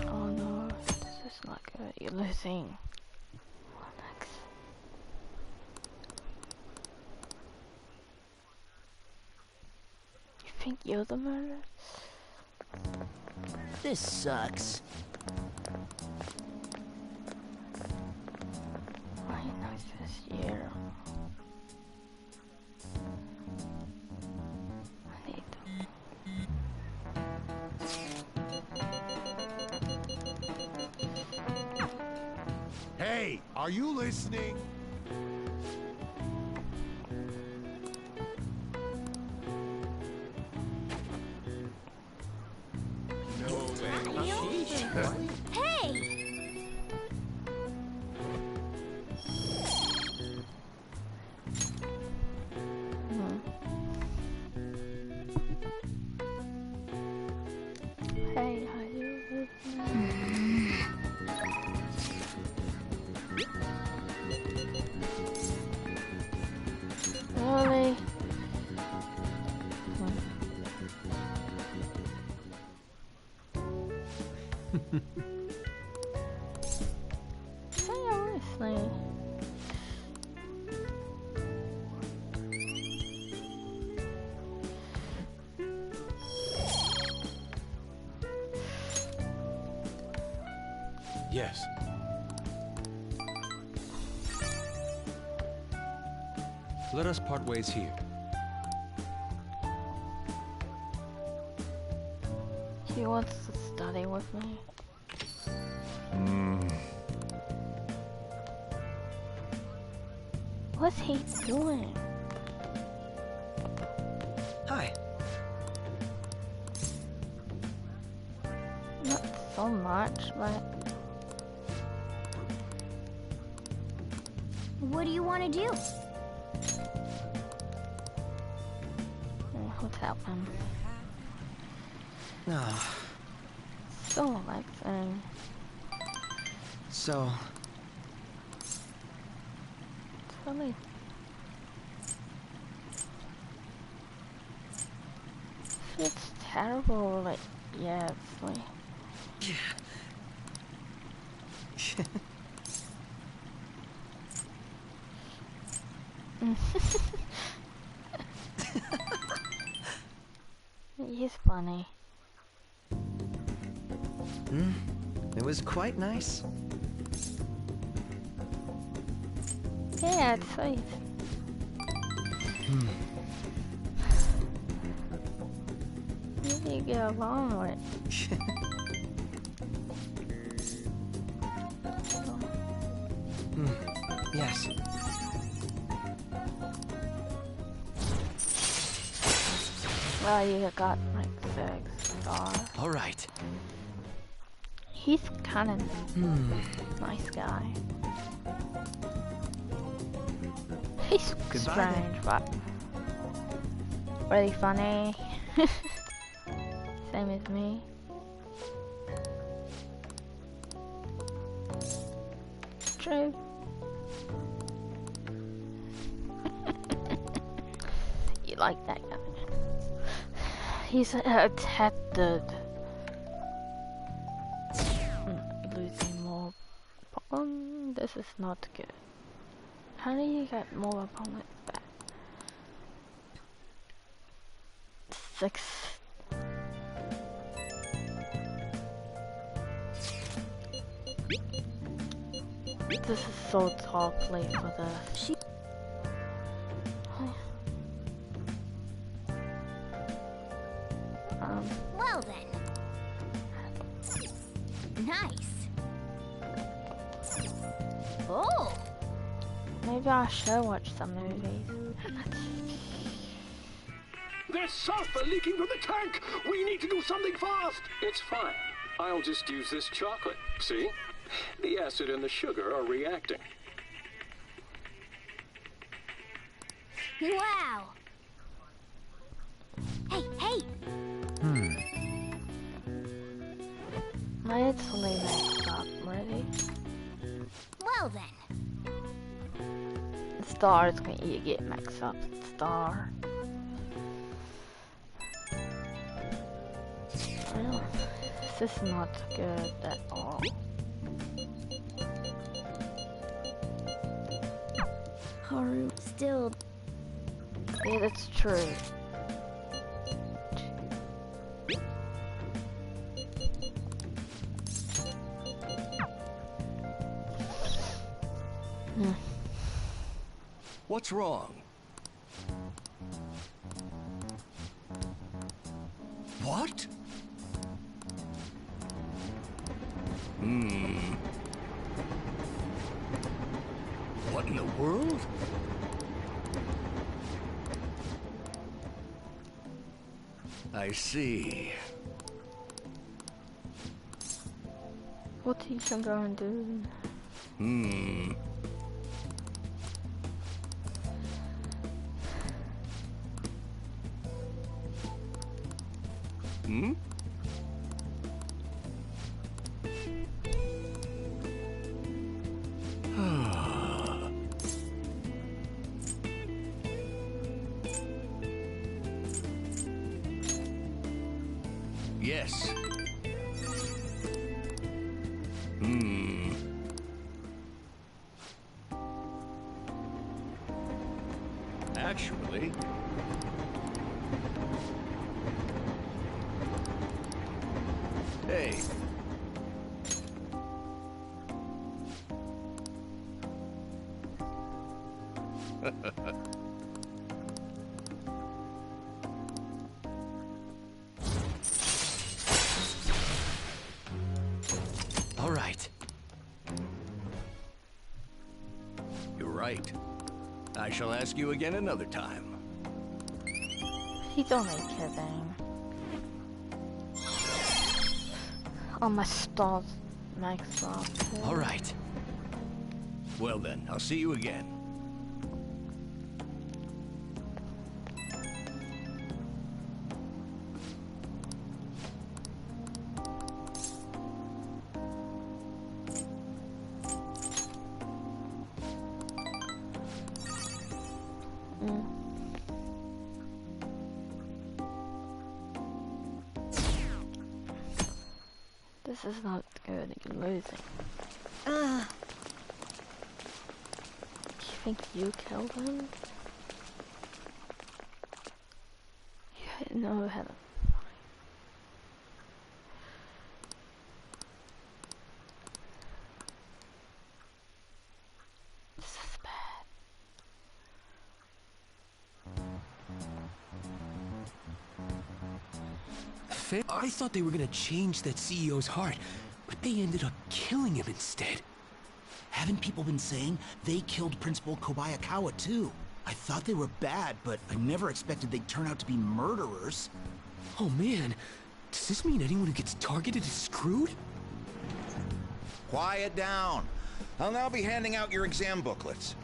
Oh no, this is not good. You're losing. Next. You think you're the murderer? This sucks. Why not this year? I need Hey, are you listening? No, man. Hey! Hey, how you listening? Really? Seriously? Yes. Let us part ways here. He wants to study with me. What's he doing? Hi. Not so much, but... What do you want to do? What's happening? No. Still relaxing. So... Funny. It's terrible, like, yeah, it's like... He's funny. It was quite nice. Yeah, it's sweet. Who do you get along with? Yes. Well, you got like 6 stars. All right. He's kind of nice guy. He's Goodbye, strange, but really funny. Same as me. True. You like that guy? He's attempted. Losing more. This is not good. How do you get more opponents back? 6. This is so top plate for this. Well then. Nice. Oh. Maybe I should watch some movies. There's sulfur leaking from the tank! We need to do something fast! It's fine. I'll just use this chocolate. See? The acid and the sugar are reacting. Wow. Hey, hey! Let's leave it up, ready? Well then. Star is going to get mixed up. Star. Well, this is not good at all. Haru still. Yeah, that's true. What's wrong? What? What in the world? I see. What's he gonna do? Yes. Actually... Hey. right. I shall ask you again another time. He's only kidding. Oh, my stars max up. All right. Well then, I'll see you again. This is not good. You're losing. Ugh. You think you killed him? You know how to. This is bad. I thought they were gonna change that CEO's heart, but they ended up killing him instead. Haven't people been saying they killed Principal Kobayakawa too? I thought they were bad, but I never expected they'd turn out to be murderers. Oh man, does this mean anyone who gets targeted is screwed? Quiet down. I'll now be handing out your exam booklets.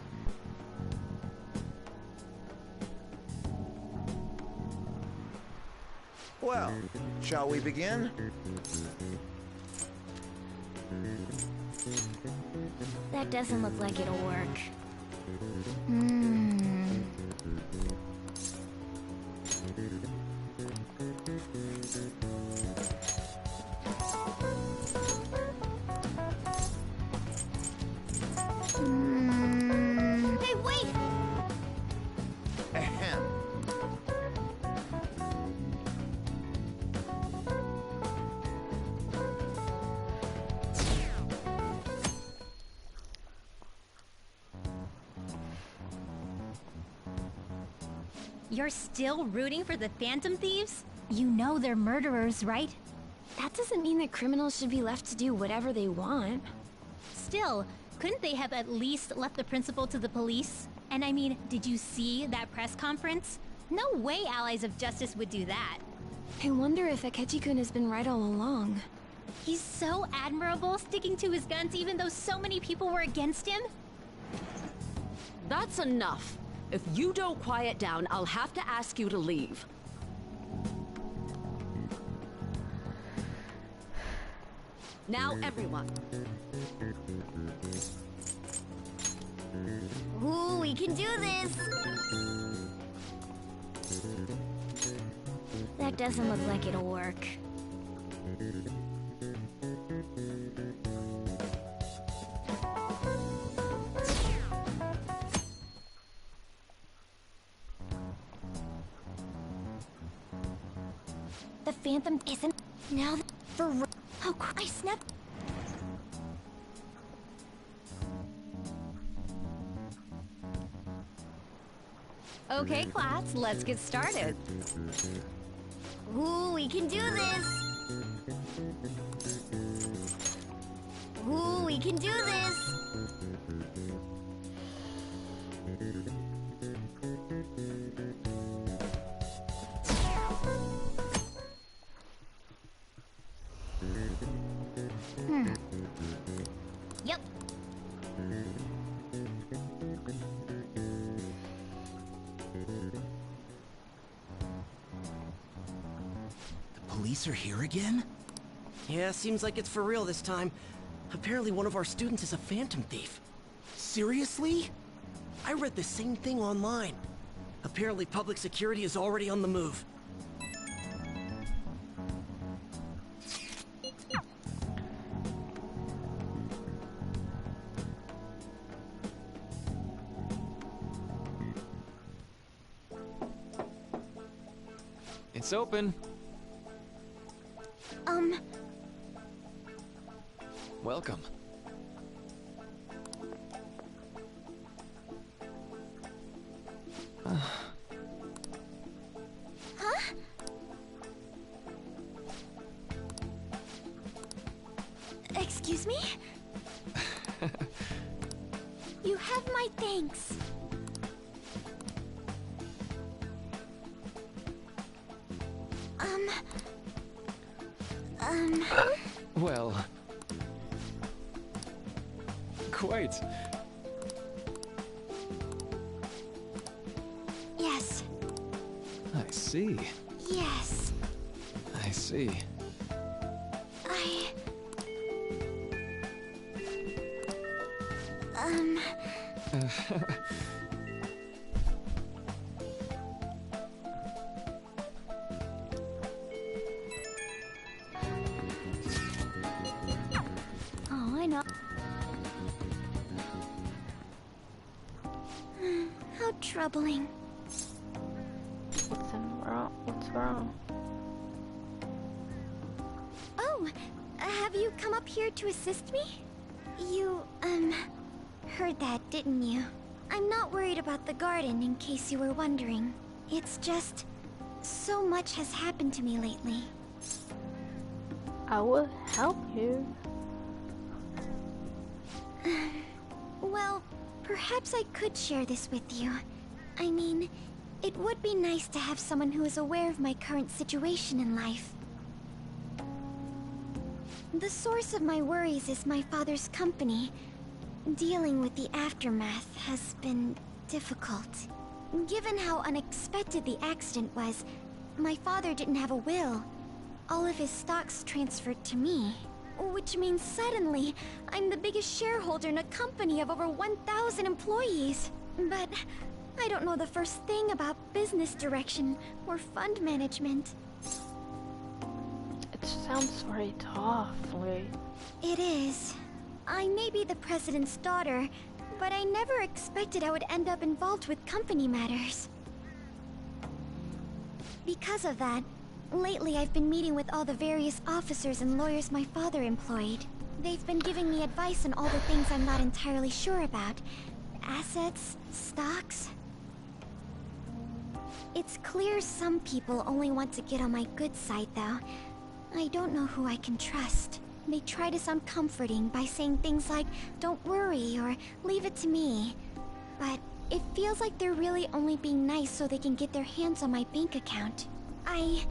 Well, shall we begin? That doesn't look like it'll work. Hey, wait! Ahem. You're still rooting for the Phantom Thieves? You know they're murderers, right? That doesn't mean that criminals should be left to do whatever they want. Still, couldn't they have at least left the principal to the police? And I mean, did you see that press conference? No way Allies of Justice would do that. I wonder if Akechi-kun has been right all along. He's so admirable, sticking to his guns even though so many people were against him. That's enough. If you don't quiet down, I'll have to ask you to leave. Now, everyone. Ooh, we can do this! That doesn't look like it'll work. The Phantom isn't... Now for... Oh, I snapped... Okay, class, let's get started. Ooh, we can do this! Ooh, we can do this! Yep. Police are here again? Yeah, seems like it's for real this time. Apparently one of our students is a phantom thief. Seriously? I read the same thing online. Apparently public security is already on the move. It's open. Welcome. Huh? Excuse me? You have my thanks. Well... quite. Yes. I see. Yes. I see. Oh, I know. How troubling. What's wrong? Oh, have you come up here to assist me? You, heard that, didn't you? I'm not worried about the garden, in case you were wondering. It's just... so much has happened to me lately. I will help you. Well, perhaps I could share this with you. I mean, it would be nice to have someone who is aware of my current situation in life. The source of my worries is my father's company. Dealing with the aftermath has been difficult. Given how unexpected the accident was, my father didn't have a will. All of his stocks transferred to me. Which means suddenly, I'm the biggest shareholder in a company of over 1,000 employees. But I don't know the first thing about business direction or fund management. It sounds very tough, Lee. It is. I may be the president's daughter, but I never expected I would end up involved with company matters. Because of that, lately I've been meeting with all the various officers and lawyers my father employed. They've been giving me advice on all the things I'm not entirely sure about. Assets, stocks. It's clear some people only want to get on my good side, though. I don't know who I can trust. They try to sound comforting by saying things like, "Don't worry," or "Leave it to me." But it feels like they're really only being nice so they can get their hands on my bank account. I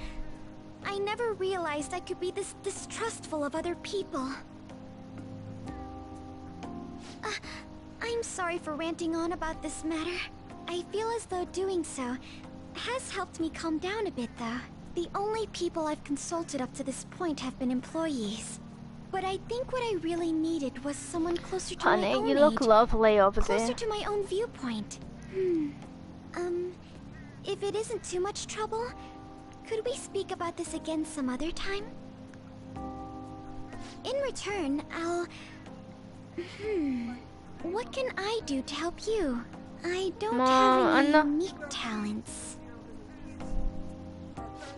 never realized I could be this distrustful of other people. I'm sorry for ranting on about this matter. I feel as though doing so has helped me calm down a bit, though. The only people I've consulted up to this point have been employees. But I think what I really needed was someone closer to my own you look age, lovely over closer there. to my own viewpoint. If it isn't too much trouble, could we speak about this again some other time? In return, I'll... What can I do to help you? I don't have any unique talents.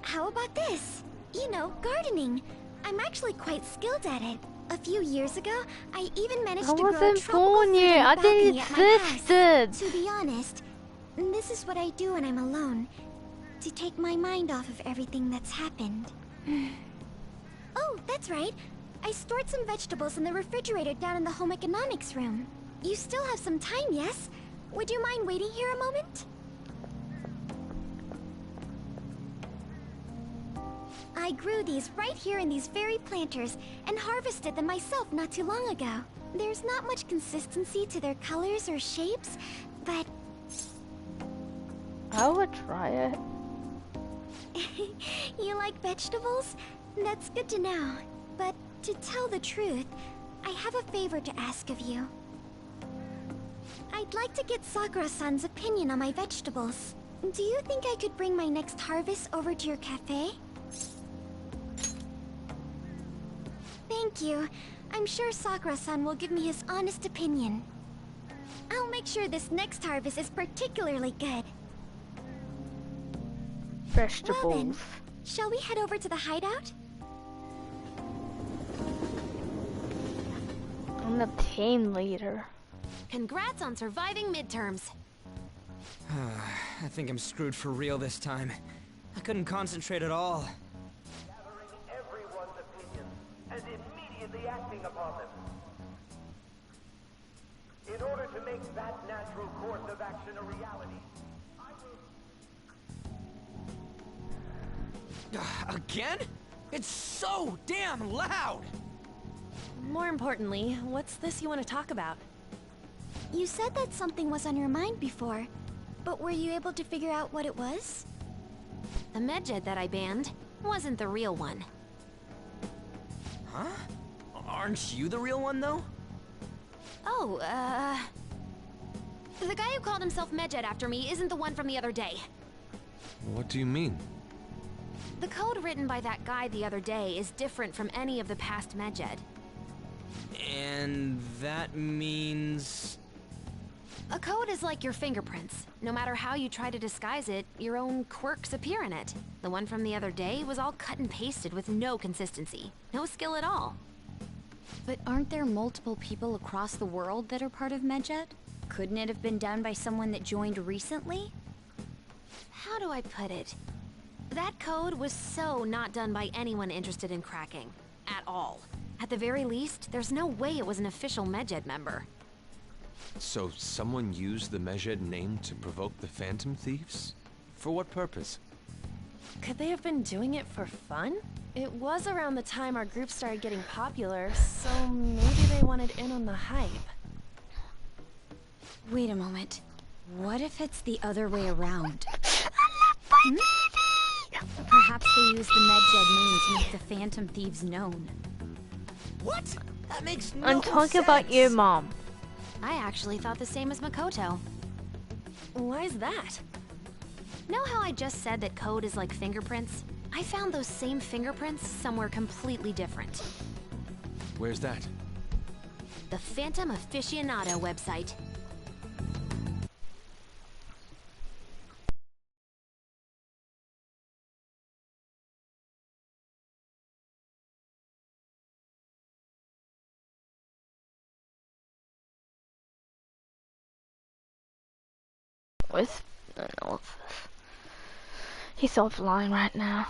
How about this? You know, gardening. I'm actually quite skilled at it. A few years ago, I even managed to grow a tropical fruit in the balcony at my house. To be honest, this is what I do when I'm alone. To take my mind off of everything that's happened. Oh, that's right. I stored some vegetables in the refrigerator down in the home economics room. You still have some time, yes? Would you mind waiting here a moment? I grew these right here in these very planters and harvested them myself not too long ago. There's not much consistency to their colors or shapes, but... I would try it. You like vegetables? That's good to know. But to tell the truth, I have a favor to ask of you. I'd like to get Sakura-san's opinion on my vegetables. Do you think I could bring my next harvest over to your cafe? Thank you. I'm sure Sakura-san will give me his honest opinion. I'll make sure this next harvest is particularly good. Vegetables. Well then, shall we head over to the hideout? I'm the team leader. Congrats on surviving midterms. I think I'm screwed for real this time. I couldn't concentrate at all. Gathering everyone's opinions and immediately acting upon them. In order to make that natural course of action a reality, Again? It's so damn loud! More importantly, what's this you want to talk about? You said that something was on your mind before, but were you able to figure out what it was? The medjed that I banned wasn't the real one. Huh? Aren't you the real one, though? Oh, the guy who called himself Medjed after me isn't the one from the other day. What do you mean? The code written by that guy the other day is different from any of the past Medjed. And that means... A code is like your fingerprints. No matter how you try to disguise it, your own quirks appear in it. The one from the other day was all cut and pasted with no consistency. No skill at all. But aren't there multiple people across the world that are part of Medjed? Couldn't it have been done by someone that joined recently? How do I put it? That code was so not done by anyone interested in cracking. At all. At the very least, there's no way it was an official Medjed member. So someone used the Medjed name to provoke the Phantom Thieves? For what purpose? Could they have been doing it for fun? It was around the time our group started getting popular, so maybe they wanted in on the hype. Wait a moment. What if it's the other way around? Perhaps they used the Medjed name to make the Phantom Thieves known. What? That makes no I'm talking about your mom. I actually thought the same as Makoto. Why's that? Know how I just said that code is like fingerprints? I found those same fingerprints somewhere completely different. Where's that? The Phantom Aficionado website. With he's offline right now.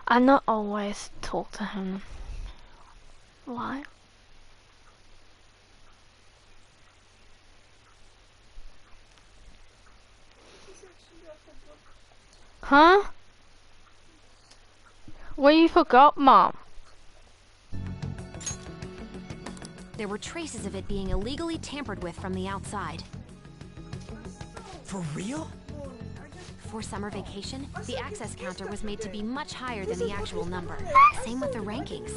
I not always talk to him. Why? Huh? What you forgot, Mom? There were traces of it being illegally tampered with from the outside. For real? For summer vacation, the access counter was made to be much higher than the actual number. Same with the rankings.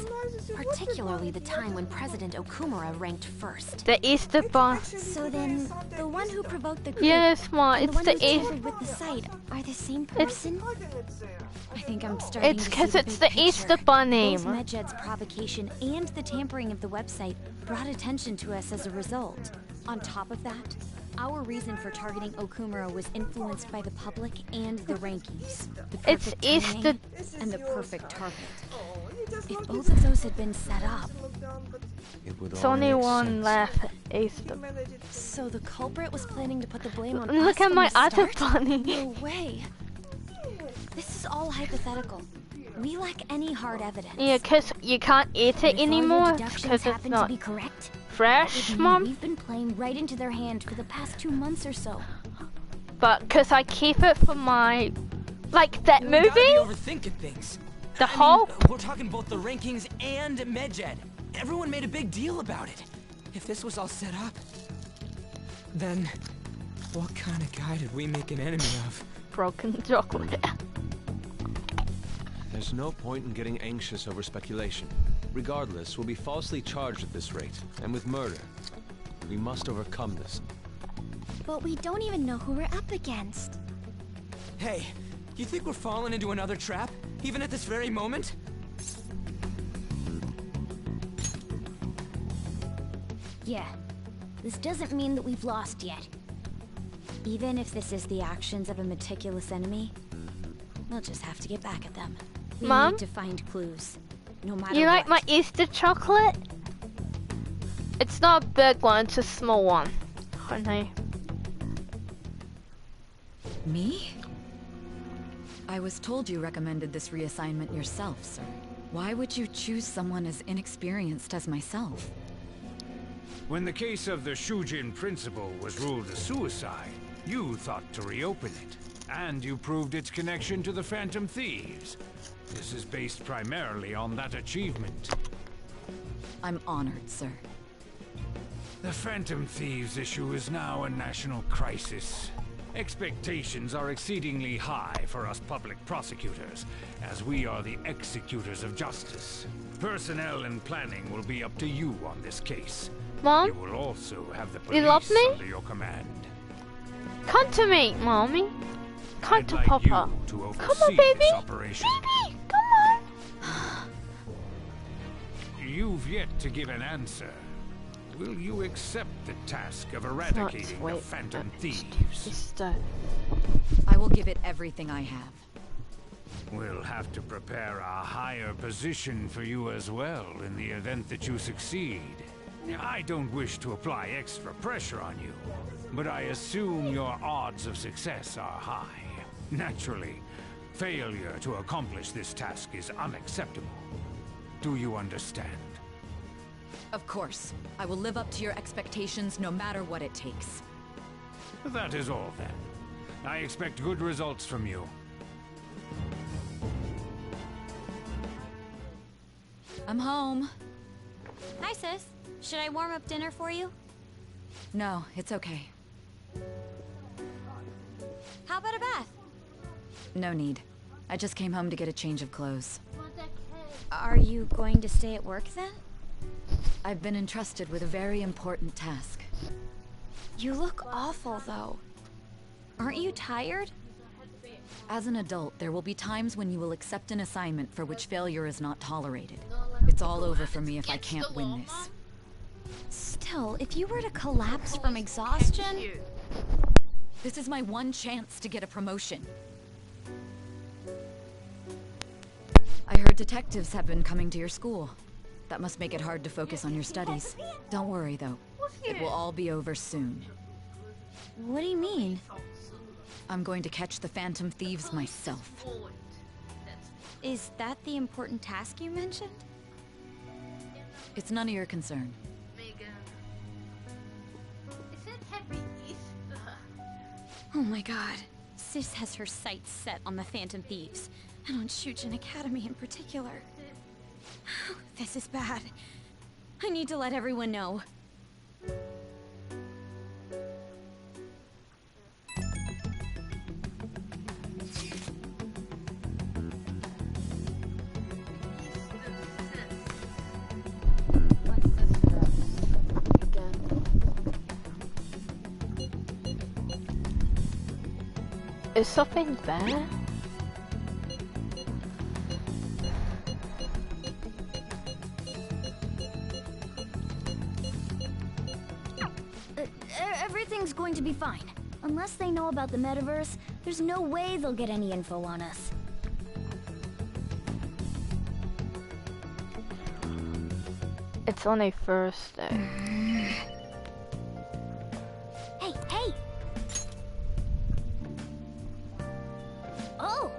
Particularly the time when President Okumura ranked first. The Easter Bunny. So then, the one who provoked the group yes, Ma, and it's the one the who Easter. tampered with the site are the same person? I think I'm starting It's to because see it's the the big Easter picture. Bunny. Both Medjed's provocation and the tampering of the website brought attention to us as a result. On top of that, our reason for targeting Okumura was influenced by the public and the rankings. The It's perfect Easter. timing and the perfect target. If both of those had been set up, It would It's all only make one sense. left. Easter. So the culprit was planning to put the blame on Look us at from my the other start? bunny. No way. this is all hypothetical. We lack any hard evidence. Yeah, cause you can't eat But it if all your anymore deductions because it's happen to not be correct, fresh, that would mean Mom. we've been playing right into their hand for the past 2 months or so. But cause I keep it for my, like that We movie, gotta be overthinking things. the I mean, whole. we're talking both the rankings and Medjed. Everyone made a big deal about it. If this was all set up, then what kind of guy did we make an enemy of? Broken chocolate. There's no point in getting anxious over speculation. Regardless, we'll be falsely charged at this rate, and with murder. We must overcome this. But we don't even know who we're up against. Hey, you think we're falling into another trap, even at this very moment? Yeah, this doesn't mean that we've lost yet. Even if this is the actions of a meticulous enemy, we'll just have to get back at them. We Mom? need to find clues, no matter You like what. my Easter chocolate? It's not a big one, it's a small one. Honey. Me? I was told you recommended this reassignment yourself, sir. Why would you choose someone as inexperienced as myself? When the case of the Shujin principal was ruled a suicide, you thought to reopen it. And you proved its connection to the Phantom Thieves. This is based primarily on that achievement. I'm honored, sir. The Phantom Thieves issue is now a national crisis. Expectations are exceedingly high for us public prosecutors, as we are the executors of justice. Personnel and planning will be up to you on this case. Mom? You will also have the You love police me? under your command. Come to me, mommy. Come I'd to like Papa. you to Come oversee on, baby. this operation. Baby, come on. You've yet to give an answer. Will you accept the task of eradicating the Phantom Thieves? I will give it everything I have. We'll have to prepare a higher position for you as well in the event that you succeed. I don't wish to apply extra pressure on you, but I assume your odds of success are high. Naturally, failure to accomplish this task is unacceptable. Do you understand? Of course. I will live up to your expectations no matter what it takes. That is all then. I expect good results from you. I'm home. Hi, sis. Should I warm up dinner for you? No, it's okay. How about a bath? No need. I just came home to get a change of clothes. Are you going to stay at work then? I've been entrusted with a very important task. You look awful, though. Aren't you tired? As an adult, there will be times when you will accept an assignment for which failure is not tolerated. It's all over for me if I can't win this. Still, if you were to collapse from exhaustion... This is my one chance to get a promotion. I heard detectives have been coming to your school. That must make it hard to focus on your studies. Don't worry, though. It will all be over soon. What do you mean? I'm going to catch the Phantom Thieves myself. Is that the important task you mentioned? It's none of your concern. Oh my god. Sis has her sights set on the Phantom Thieves, and on Shujin Academy in particular. This is bad. I need to let everyone know. Is something there? Everything's going to be fine. Unless they know about the metaverse, there's no way they'll get any info on us. It's only Thursday. Hey, hey! Oh!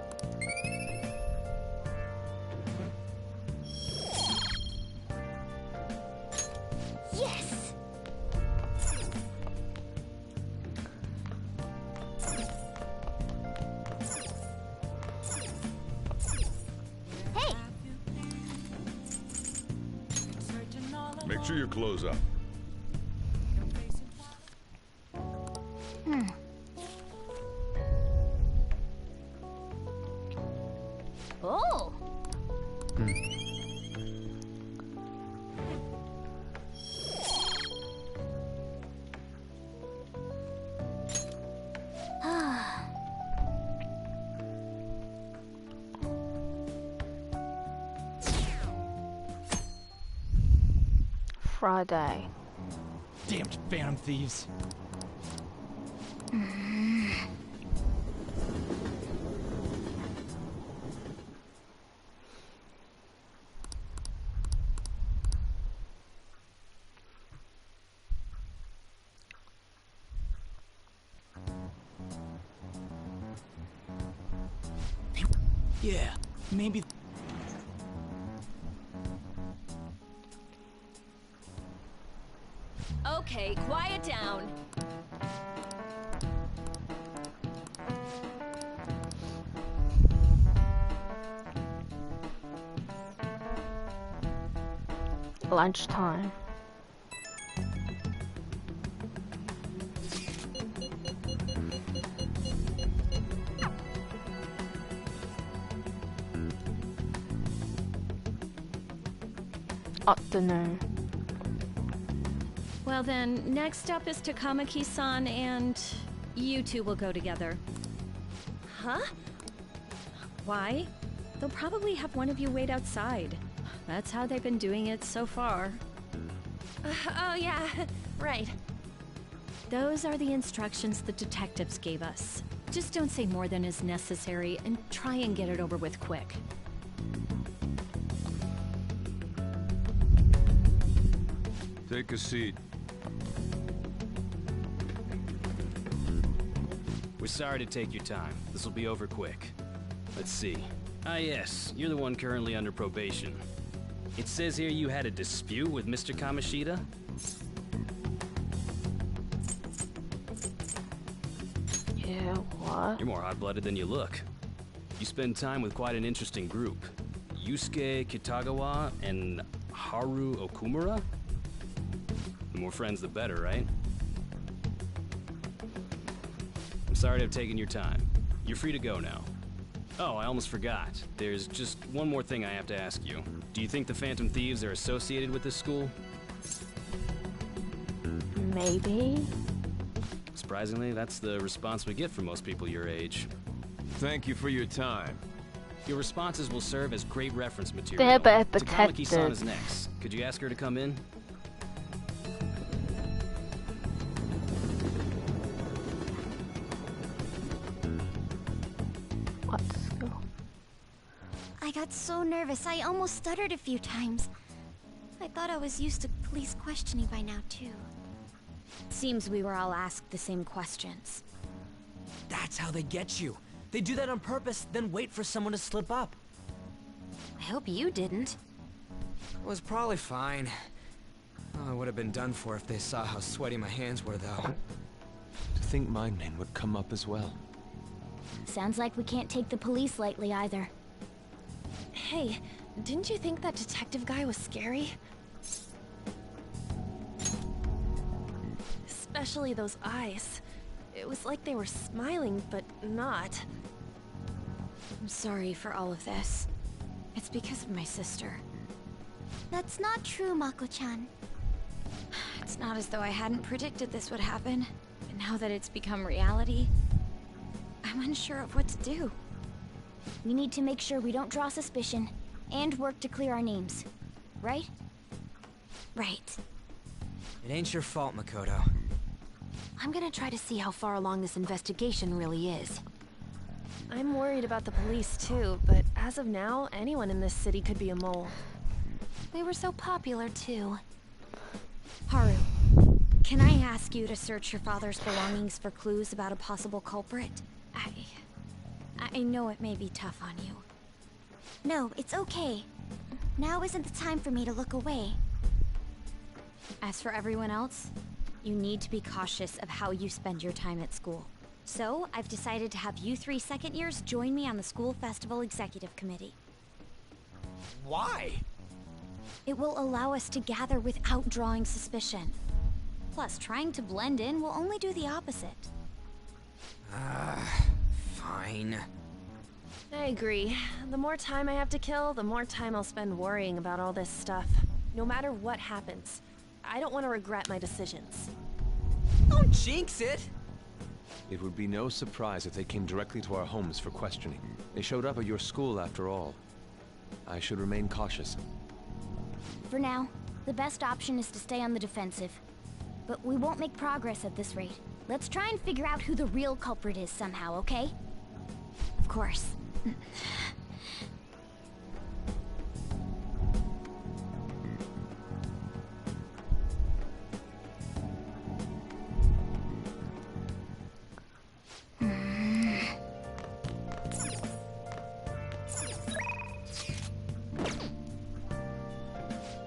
Yes! Hey! Make sure you close up. Oh! Friday. Damned Phantom Thieves. Yeah, maybe... Okay, quiet down. Lunchtime. Afternoon. Well then, next up is Takamaki-san, and you two will go together. Huh? Why? They'll probably have one of you wait outside. That's how they've been doing it so far. Oh yeah, right. Those are the instructions the detectives gave us. Just don't say more than is necessary, and try and get it over with quick. Take a seat. We're sorry to take your time. This will be over quick. Let's see. Ah yes, you're the one currently under probation. It says here you had a dispute with Mr. Kamoshida? Yeah, what? You're more hot-blooded than you look. You spend time with quite an interesting group. Yusuke Kitagawa and Haru Okumura? The more friends, the better, right? I'm sorry to have taken your time. You're free to go now. Oh, I almost forgot. There's just one more thing I have to ask you. Do you think the Phantom Thieves are associated with this school? Maybe. Surprisingly, that's the response we get from most people your age. Thank you for your time. Your responses will serve as great reference material. They're better Takamaki-san protected. is next. Could you ask her to come in? I got so nervous, I almost stuttered a few times. I thought I was used to police questioning by now, too. Seems we were all asked the same questions. That's how they get you. They do that on purpose, then wait for someone to slip up. I hope you didn't. It was probably fine. Oh, I would have been done for if they saw how sweaty my hands were, though. To think my name would come up as well. Sounds like we can't take the police lightly either. Hey, didn't you think that detective guy was scary? Especially those eyes. It was like they were smiling, but not. I'm sorry for all of this. It's because of my sister. That's not true, Mako-chan. It's not as though I hadn't predicted this would happen. But now that it's become reality, I'm unsure of what to do. We need to make sure we don't draw suspicion, and work to clear our names. Right? Right. It ain't your fault, Makoto. I'm gonna try to see how far along this investigation really is. I'm worried about the police too, but as of now, anyone in this city could be a mole. They were so popular too. Haru, can I ask you to search your father's belongings for clues about a possible culprit? I know it may be tough on you. No, it's okay. Now isn't the time for me to look away. As for everyone else, you need to be cautious of how you spend your time at school. So, I've decided to have you 3 second years join me on the school festival executive committee. Why? It will allow us to gather without drawing suspicion. Plus, trying to blend in will only do the opposite. Fine. I agree. The more time I have to kill, the more time I'll spend worrying about all this stuff. No matter what happens. I don't want to regret my decisions. Don't jinx it! It would be no surprise if they came directly to our homes for questioning. They showed up at your school after all. I should remain cautious. For now, the best option is to stay on the defensive. But we won't make progress at this rate. Let's try and figure out who the real culprit is somehow, okay? Of course.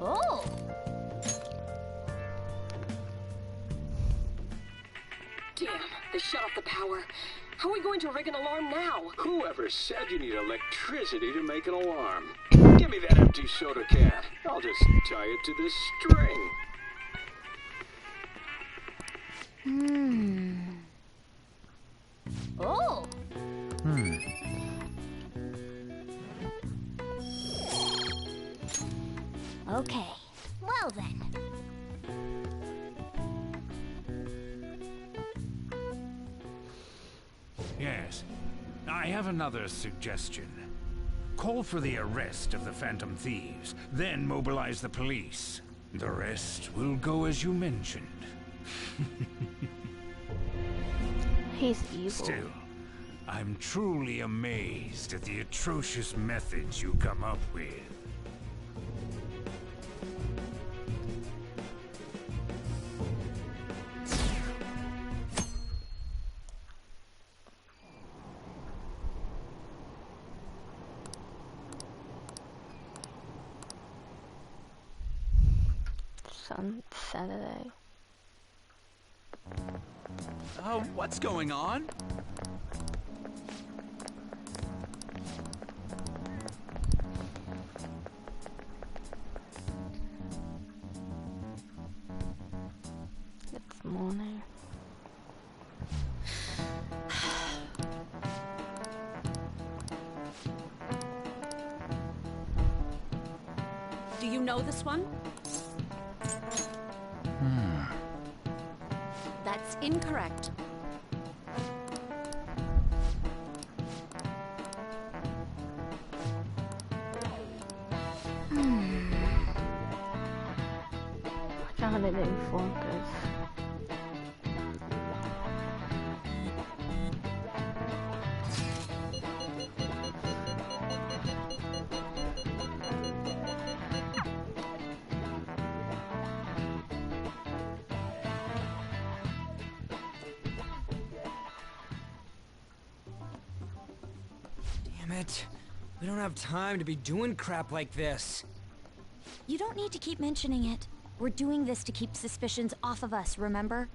Oh! Damn, they shut off the power. How are we going to rig an alarm now? Whoever said you need electricity to make an alarm? Give me that empty soda can. I'll just tie it to this string. Oh! Okay, well then. Yes. I have another suggestion. Call for the arrest of the Phantom Thieves, then mobilize the police. The rest will go as you mentioned. He's evil. Still, I'm truly amazed at the atrocious methods you come up with. Saturday. What's going on? It's morning. Do you know this one? That's incorrect. I can't let it focus. Damn it. We don't have time to be doing crap like this. You don't need to keep mentioning it. We're doing this to keep suspicions off of us, remember?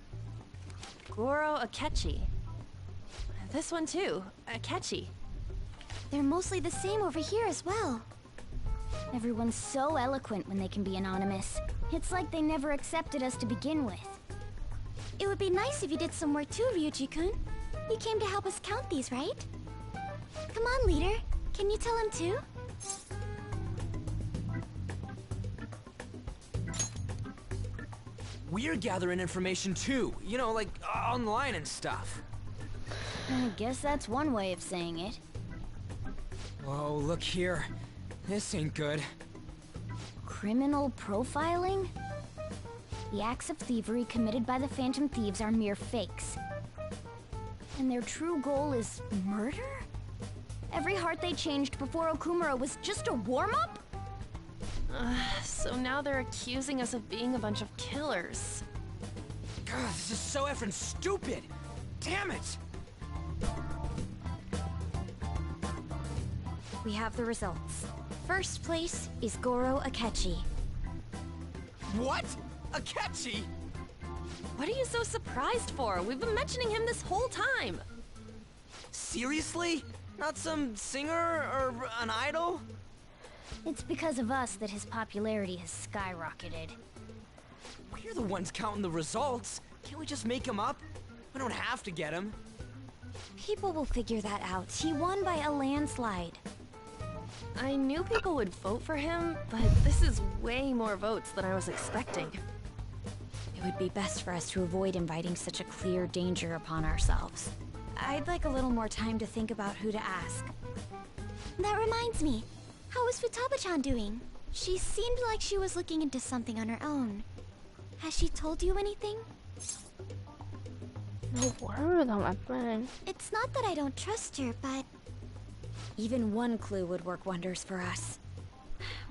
Goro Akechi. This one too, Akechi. They're mostly the same over here as well. Everyone's so eloquent when they can be anonymous. It's like they never accepted us to begin with. It would be nice if you did some work too, Ryuji-kun. You came to help us count these, right? Come on, leader. Can you tell him too? We're gathering information too, you know, like online and stuff. I guess that's one way of saying it. Whoa, look here. This ain't good. Criminal profiling? The acts of thievery committed by the Phantom Thieves are mere fakes. And their true goal is murder? Every heart they changed before Okumura was just a warm-up? So now they're accusing us of being a bunch of killers. God, this is so effing stupid! Damn it! We have the results. First place is Goro Akechi. What? Akechi? What are you so surprised for? We've been mentioning him this whole time. Seriously? Not some singer or an idol? It's because of us that his popularity has skyrocketed. We're the ones counting the results. Can't we just make him up? We don't have to get him. People will figure that out. He won by a landslide. I knew people would vote for him, but this is way more votes than I was expecting. It would be best for us to avoid inviting such a clear danger upon ourselves. I'd like a little more time to think about who to ask. That reminds me. How is Futaba-chan doing? She seemed like she was looking into something on her own. Has she told you anything? No word on my brain. It's not that I don't trust her, but... Even one clue would work wonders for us.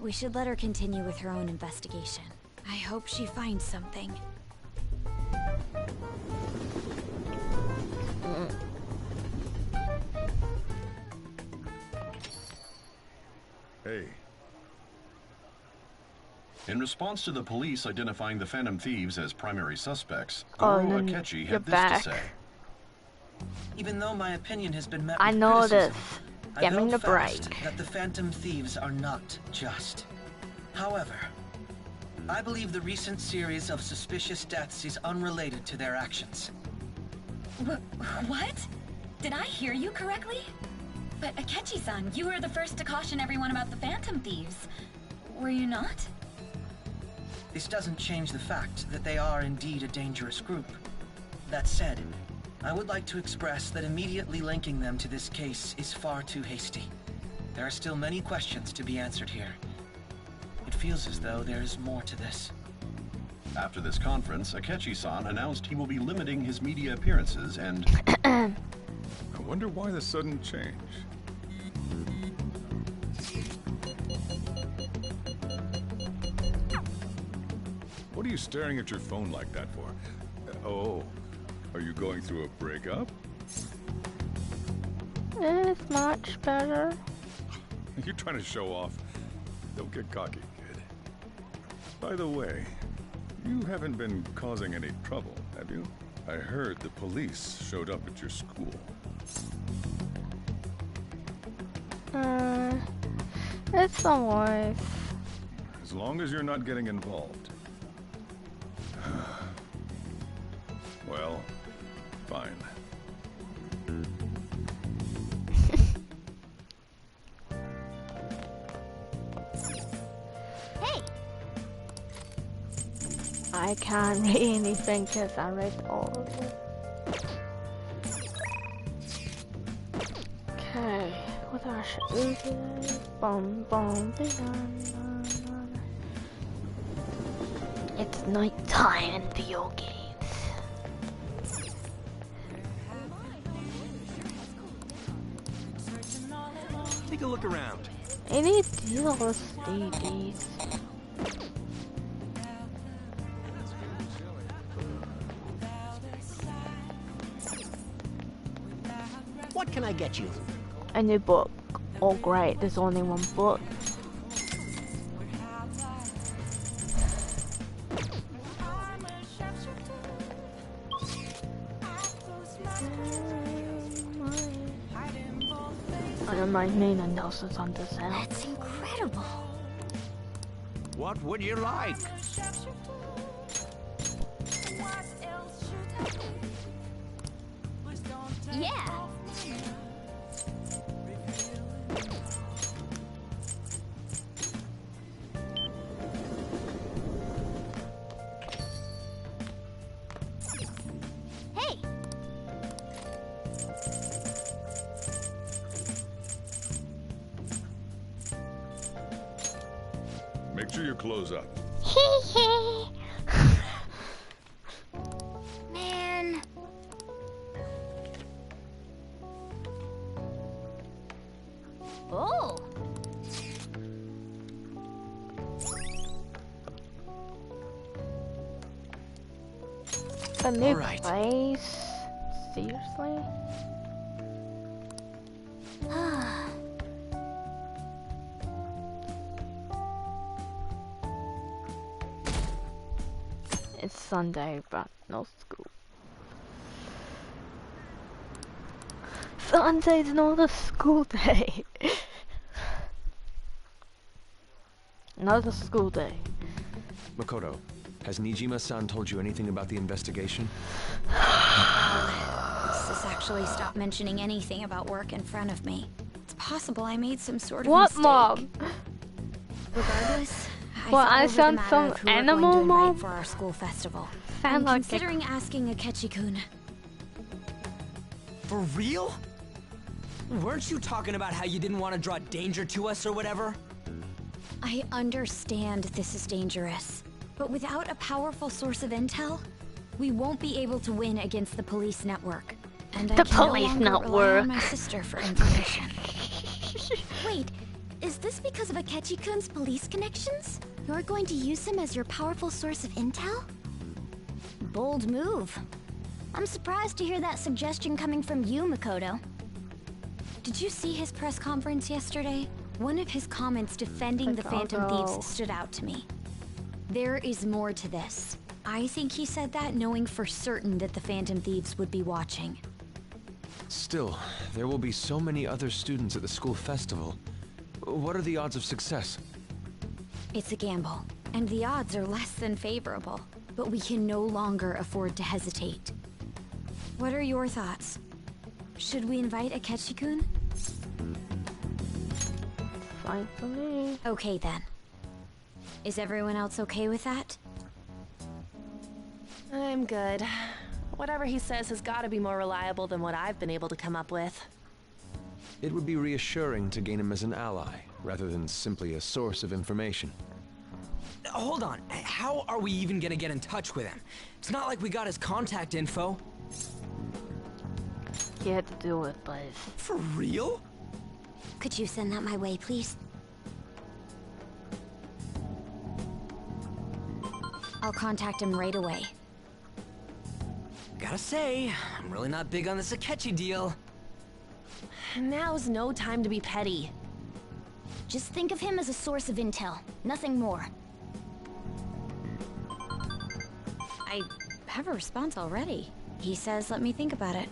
We should let her continue with her own investigation. I hope she finds something. Hey. In response to the police identifying the Phantom Thieves as primary suspects, Goro Akechi had this to say. Even though my opinion has been met I with know criticism, this. I Give me held the fast break. that the Phantom Thieves are not just. However, I believe the recent series of suspicious deaths is unrelated to their actions. What? Did I hear you correctly? But Akechi-san, you were the first to caution everyone about the Phantom Thieves. Were you not? This doesn't change the fact that they are indeed a dangerous group. That said, I would like to express that immediately linking them to this case is far too hasty. There are still many questions to be answered here. It feels as though there is more to this. After this conference, Akechi-san announced he will be limiting his media appearances and... I wonder why the sudden change. What are you staring at your phone like that for? Oh, are you going through a breakup? It's much better. You're trying to show off. Don't get cocky, kid. By the way, you haven't been causing any trouble, have you? I heard the police showed up at your school. It's the wife. As long as you're not getting involved. Well, fine. Hey! I can't read anything because I read all of it. Okay, what I should do today? Boom, boom, it's night time in video games. Take a look around. Any deal with DDs? What can I get you? A new book. Oh great, there's only one book. I don't mind me and Nelson's on the sound. That's incredible. What would you like? Yeah. Hey! Make sure you close up. Man. Oh. A new right. place? Seriously? It's Sunday, but no school. Sunday's not a school day. Not a school day. Makoto, has Nijima-san told you anything about the investigation? Sis actually stopped mentioning anything about work in front of me. It's possible I made some sort of What, mistake. Mom? Regardless, Well, I I thought over sound the matter some of who we're animal, going to invite Mom? for our school festival. Sound I'm like a- considering asking Akechi-kun. For real? Weren't you talking about how you didn't want to draw danger to us or whatever? I understand this is dangerous, but without a powerful source of intel, we won't be able to win against the police network. And I The can no police longer rely network. on my sister for information. Wait, is this because of Akechi-kun's police connections? You're going to use him as your powerful source of intel? Bold move. I'm surprised to hear that suggestion coming from you, Makoto. Did you see his press conference yesterday? One of his comments defending the Phantom Thieves stood out to me. There is more to this. I think he said that knowing for certain that the Phantom Thieves would be watching. Still, there will be so many other students at the school festival. What are the odds of success? It's a gamble, and the odds are less than favorable. But we can no longer afford to hesitate. What are your thoughts? Should we invite Akechi-kun? Fine for me. Okay then. Is everyone else okay with that? I'm good. Whatever he says has got to be more reliable than what I've been able to come up with. It would be reassuring to gain him as an ally, rather than simply a source of information. Hold on, how are we even gonna get in touch with him? It's not like we got his contact info. You had to do it, but... For real? Could you send that my way, please? I'll contact him right away. Gotta say, I'm really not big on this Akechi deal. Now's no time to be petty. Just think of him as a source of intel, nothing more. I have a response already. He says let me think about it.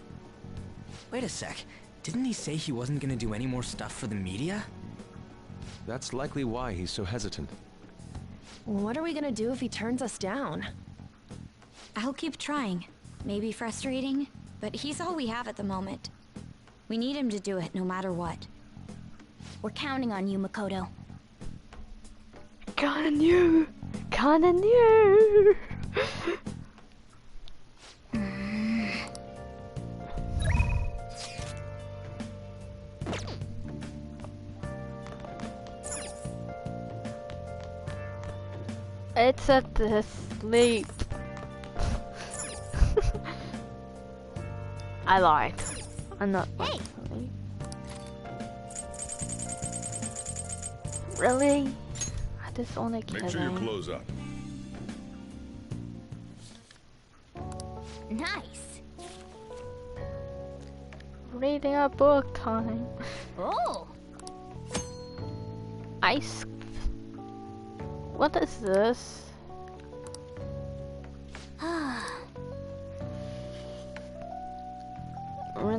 Wait a sec. Didn't he say he wasn't gonna do any more stuff for the media? That's likely why he's so hesitant. What are we gonna do if he turns us down? I'll keep trying. Maybe frustrating, but he's all we have at the moment. We need him to do it no matter what. We're counting on you, Makoto. Count on you! Count on you! It's at the sleep. I lied. I'm not funny. Really? I just wanna get Make sure you close up. Nice. Reading a book time. Oh. Ice. What is this?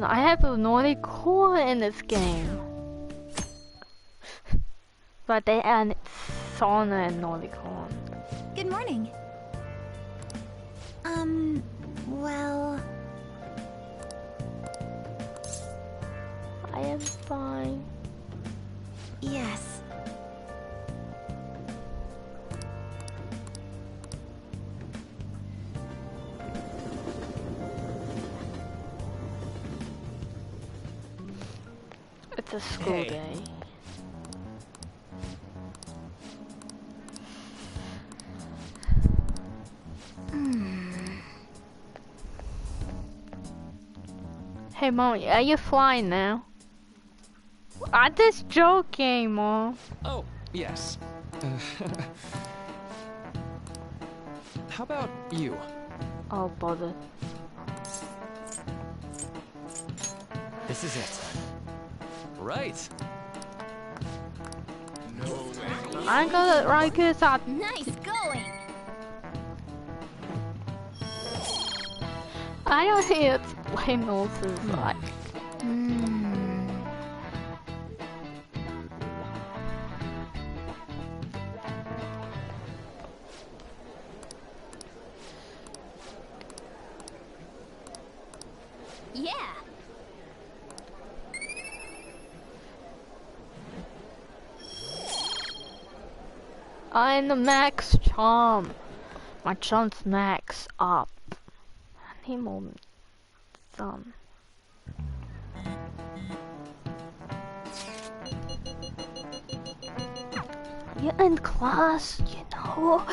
I have a naughty core in this game. But they add sauna and naughty core. Good morning. Well... I am fine. Yes. It's a school day. Hey Mom, are you flying now? I'm just joking, Mom. Oh, yes. How about you? Oh, bother. This is it. Right. No way. I'm gonna run this out. Nice going. I don't hear explain also like. Yeah. I'm the max charm. My charm's max up. I need more some. You're in class, you know.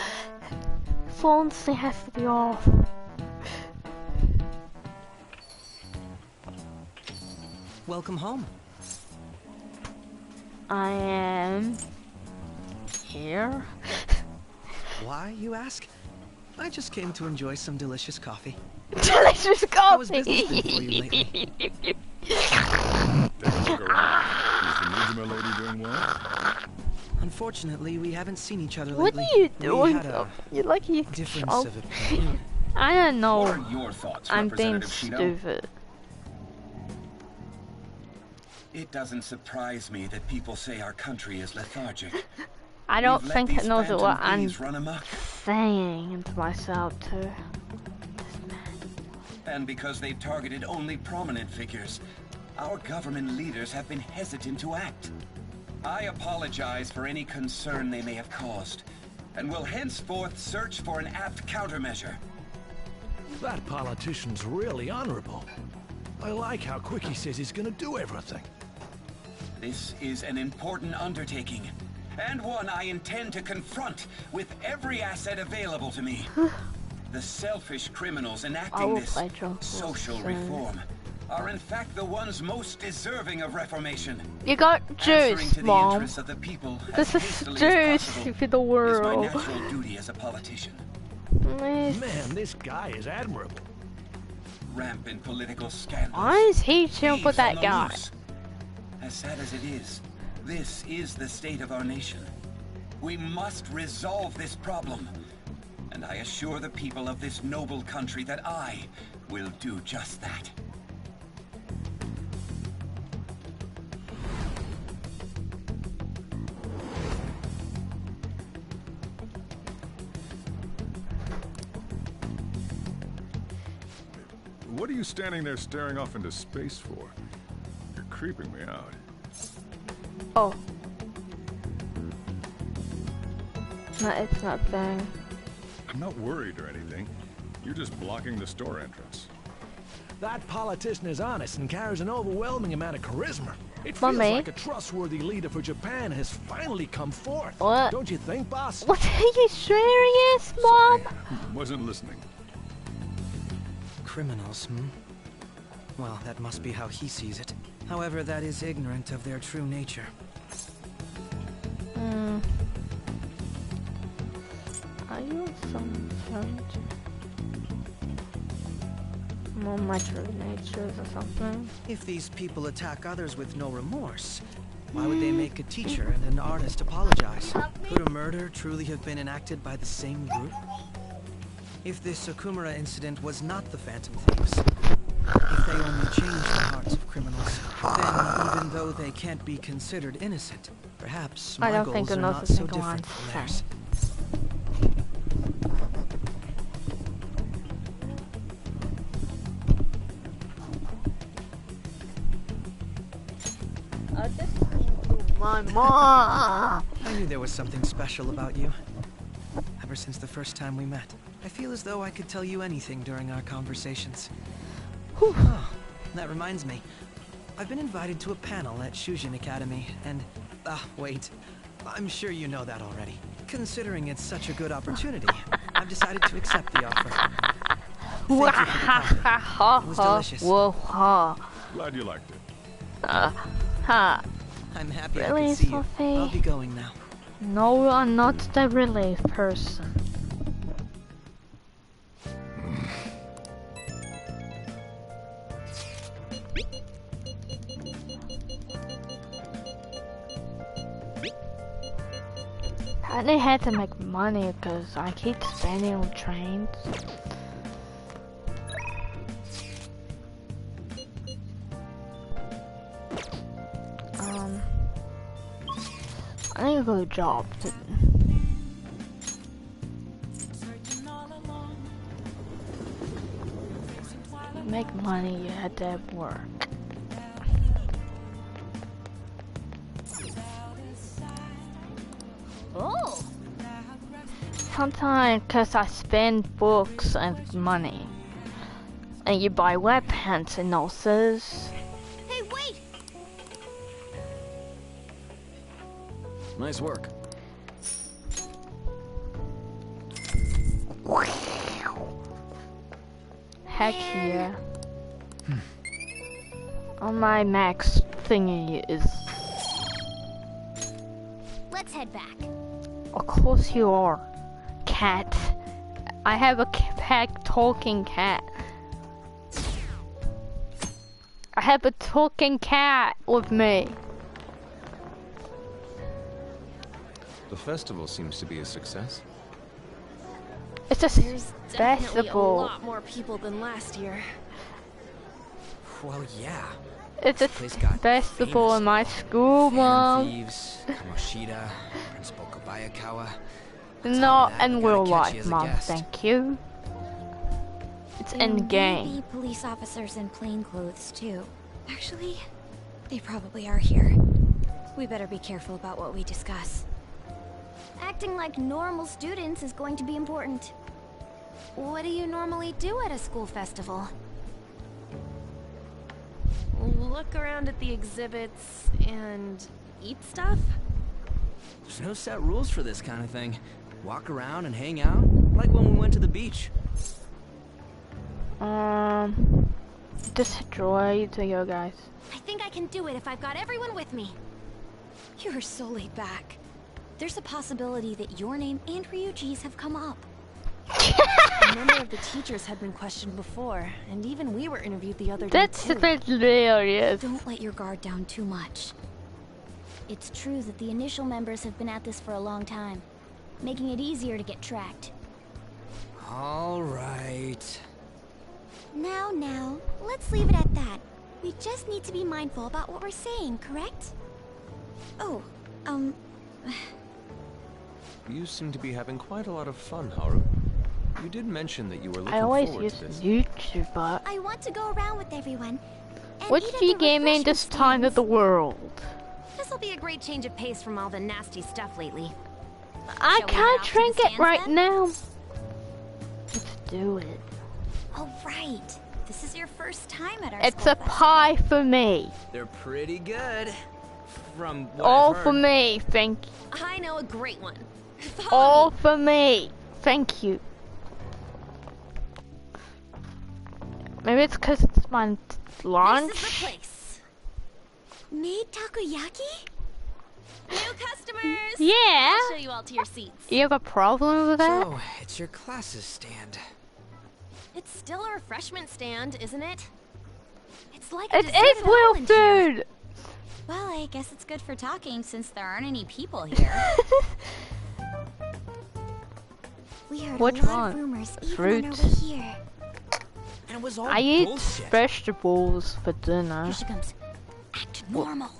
Phones they have to be off. Welcome home. I am here. Why, you ask? I just came to enjoy some delicious coffee. Delicious coffee! How was business been for you lately? Take a look around. Is the Nijima lady doing well? Unfortunately, we haven't seen each other What lately. are you We doing? had a You lucky difference oh. of opinion. I don't know. What are your thoughts, I'm being Representative Shido? stupid. It doesn't surprise me that people say our country is lethargic. I don't think it knows what I'm run amok. saying to myself too. And because they've targeted only prominent figures, our government leaders have been hesitant to act. I apologize for any concern they may have caused, and will henceforth search for an apt countermeasure. That politician's really honorable. I like how quick he says he's gonna do everything. This is an important undertaking, and one I intend to confront with every asset available to me. The selfish criminals enacting this social reform are in fact the ones most deserving of reformation. You got juice, Mom. Of the people this is juice for the world. Is my natural duty as a politician. Man, this guy is admirable. Rampant political scandals. Why is he chilling with that guy? As sad as it is, this is the state of our nation. We must resolve this problem. And I assure the people of this noble country that I will do just that. What are you standing there staring off into space for? You're creeping me out. Oh. No, it's not thing. I'm not worried or anything. You're just blocking the store entrance. That politician is honest and carries an overwhelming amount of charisma. It feels Mommy. like a trustworthy leader for Japan has finally come forth. What? Don't you think, boss? What are you serious, Mom? Wasn't listening. Criminals, Well, that must be how he sees it. However, that is ignorant of their true nature. Are you some friend? More my true natures or something? If these people attack others with no remorse, why would they make a teacher and an artist apologize? Could a murder truly have been enacted by the same group? If this Okumura incident was not the Phantom Thieves, if they only changed the hearts of criminals, then even though they can't be considered innocent, perhaps my goals are not so different from theirs. My mom! I knew there was something special about you. Ever since the first time we met. I feel as though I could tell you anything during our conversations. Oh, that reminds me. I've been invited to a panel at Shujin Academy, and... wait. I'm sure you know that already. Considering it's such a good opportunity, I've decided to accept the offer. Thank you for the coffee. It was delicious. Glad you liked it. I'm happy Really, I could see Sophie? you. I'll be going now. No, I'm not the relief person. I had to make money because I keep spending on trains. I need to go to job. Make money, you had to have work. Oh! Sometimes, because I spend books and money. And you buy weapons and noses. Hey, wait! Nice work. Heck yeah. On my max thingy is... Let's head back. Of course you are. Cat. I have a pet talking cat. I have a talking cat with me. The festival seems to be a success. It's a There's definitely a festival. lot more people than last year. Well, yeah. It's a festival in my school, Mom. Thieves, Kamoshida, Principal Kobayakawa. Not in real life, Mom. Thank you. It's in game. Maybe police officers in plain clothes too. Actually, they probably are here. We better be careful about what we discuss. Acting like normal students is going to be important. What do you normally do at a school festival? Look around at the exhibits and eat stuff? There's no set rules for this kind of thing. Walk around and hang out, like when we went to the beach. Destroy to you guys. I think I can do it if I've got everyone with me. You're so laid back. There's a possibility that your name and Ryuji's have come up. A number of the teachers had been questioned before, and even we were interviewed the other day. That's hilarious. Don't let your guard down too much. It's true that the initial members have been at this for a long time, making it easier to get tracked. All right. Now, let's leave it at that. We just need to be mindful about what we're saying, correct? Oh, You seem to be having quite a lot of fun, Haru. You did mention that you were looking I always forward use to this. YouTube, but I want to go around with everyone. what's the gaming this time of the world? This'll be a great change of pace from all the nasty stuff lately. I Shall we can't head off to drink the it stands right then? now. Let's do it. oh right. This is your first time at our It's school a pie for me. They're pretty good. From what All I've heard. for me, thank you. I know a great one. All for me, thank you. Maybe it's because it's my lunch. This is the place. Made takoyaki? New customers! Yeah. I'll show you all to your seats. You have a problem with that? So, it's your classes stand. It's still a refreshment stand, isn't it? It's like a It deserted is real island here. food. Well, I guess it's good for talking since there aren't any people here. We heard Which a lot one? of rumors even Fruits. on our way here. And it was all I eat bullshit. vegetables for dinner. Here she comes. Act normal.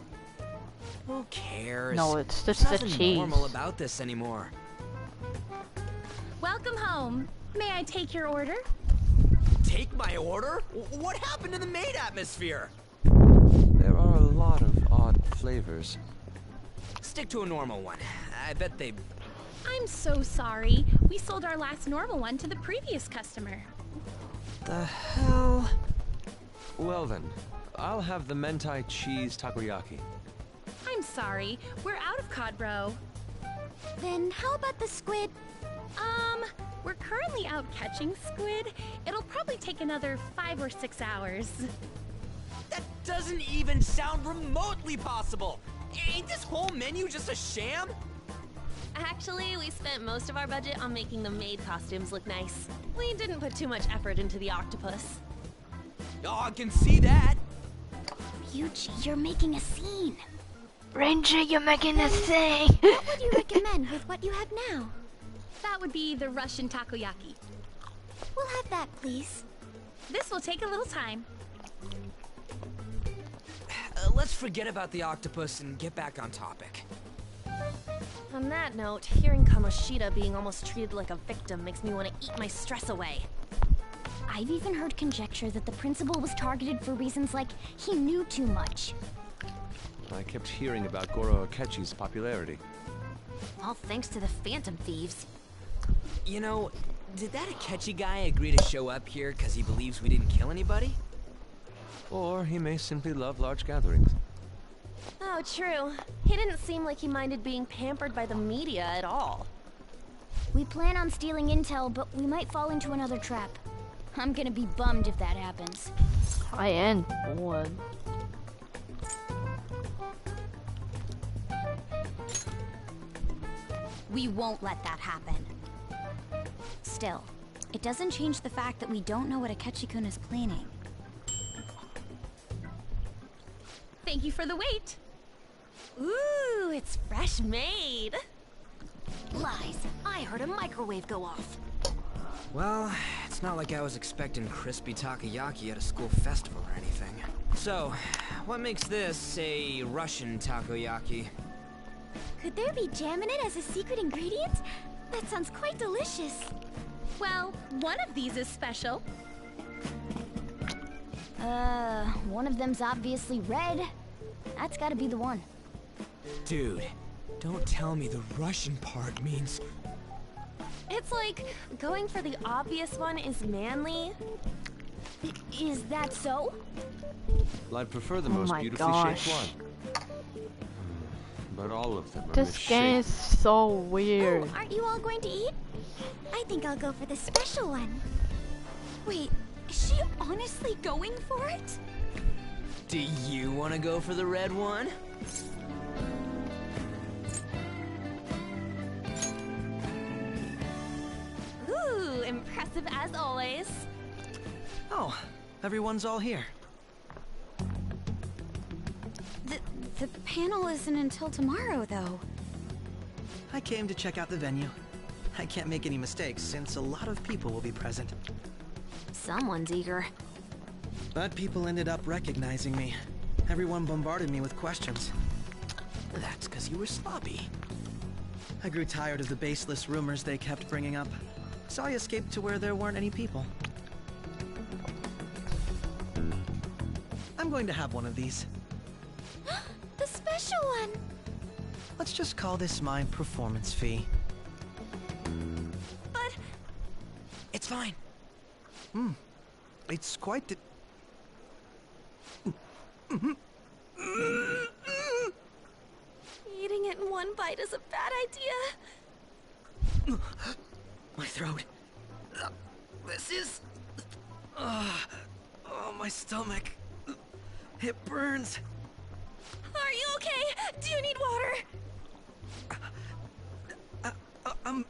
Who cares? No, it's just There's the nothing cheese. normal about this anymore. Welcome home. May I take your order? Take my order? What happened to the maid atmosphere? There are a lot of odd flavors. Stick to a normal one. I bet they... I'm so sorry. We sold our last normal one to the previous customer. The hell? Well then, I'll have the mentai cheese takoyaki. I'm sorry. We're out of cod bro. Then how about the squid? We're currently out catching squid. It'll probably take another 5 or 6 hours. That doesn't even sound remotely possible! Ain't this whole menu just a sham? Actually, we spent most of our budget on making the maid costumes look nice. We didn't put too much effort into the octopus. Oh, I can see that! Ryuji, you're making a scene. Ranger, you're making a thing. What would you recommend with what you have now? That would be the Russian takoyaki. We'll have that, please. This will take a little time. Let's forget about the octopus and get back on topic. On that note, hearing Kamoshida being almost treated like a victim makes me want to eat my stress away. I've even heard conjecture that the principal was targeted for reasons like he knew too much. I kept hearing about Goro Akechi's popularity. All thanks to the Phantom Thieves. You know, did that Akechi guy agree to show up here because he believes we didn't kill anybody? Or he may simply love large gatherings. Oh, true. He didn't seem like he minded being pampered by the media at all. We plan on stealing intel, but we might fall into another trap. I'm gonna be bummed if that happens. I am bored. We won't let that happen. Still, it doesn't change the fact that we don't know what Akechi-kun is planning. Thank you for the wait. Ooh, it's fresh made. Lies. I heard a microwave go off. Well, it's It's not like I was expecting crispy takoyaki at a school festival or anything. So, what makes this a Russian takoyaki? Could there be jam in it as a secret ingredient? That sounds quite delicious. Well, one of these is special. One of them's obviously red. That's gotta be the one. Dude, don't tell me the Russian part means... It's like going for the obvious one is manly. Is that so? Well, I'd prefer the Oh most my beautifully gosh. shaped one. But all of them are This game is so weird. Oh, aren't you all going to eat? I think I'll go for the special one. Wait, is she honestly going for it? Do you want to go for the red one? Ooh, impressive as always. Oh, everyone's all here. The panel isn't until tomorrow, though. I came to check out the venue. I can't make any mistakes since a lot of people will be present. Someone's eager. But people ended up recognizing me. Everyone bombarded me with questions. That's because you were sloppy. I grew tired of the baseless rumors they kept bringing up, so I escaped to where there weren't any people. I'm going to have one of these. The special one! Let's just call this my performance fee. But... It's fine. It's quite the... Eating it in one bite is a bad idea. My throat. This is... oh, my stomach. It burns. Are you okay? Do you need water? I'm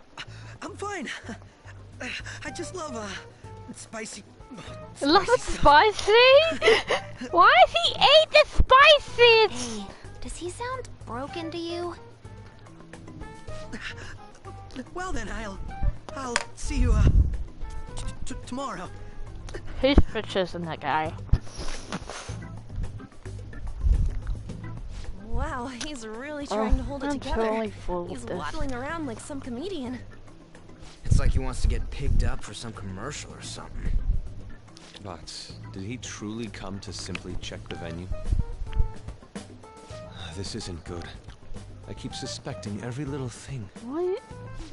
fine. I just love spicy. Love it spicy? Why does he eat the spices? Hey, does he sound broken to you? Well then, I'll see you tomorrow. He's purchasing that guy. Wow, he's really trying to hold it I'm together. totally full He's of this. waddling around like some comedian. It's like he wants to get picked up for some commercial or something. But did he truly come to simply check the venue? This isn't good. I keep suspecting every little thing. What?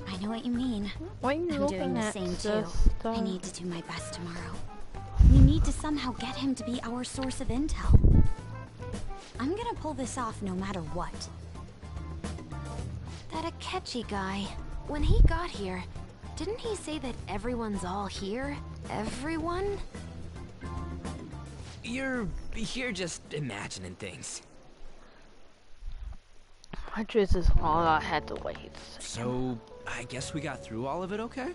I know what you mean. What are you I'm looking doing the at, same too. sister? I need to do my best tomorrow. We need to somehow get him to be our source of intel. I'm gonna pull this off no matter what. That Akechi guy, when he got here, didn't he say that everyone's all here? Everyone? You're just imagining things. My juice is all I had to wait. So, I guess we got through all of it okay?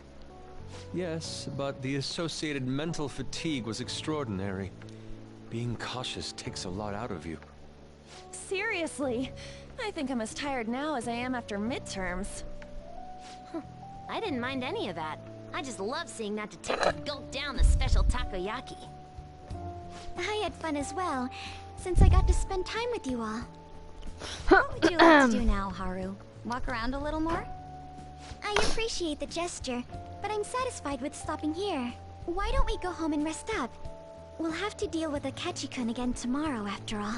Yes, but the associated mental fatigue was extraordinary. Being cautious takes a lot out of you. Seriously, I think I'm as tired now as I am after midterms. I didn't mind any of that. I just love seeing that detective gulp down the special takoyaki. I had fun as well, since I got to spend time with you all. What would you like to do now, Haru? Walk around a little more? I appreciate the gesture, but I'm satisfied with stopping here. Why don't we go home and rest up? We'll have to deal with Akechi-kun again tomorrow, after all.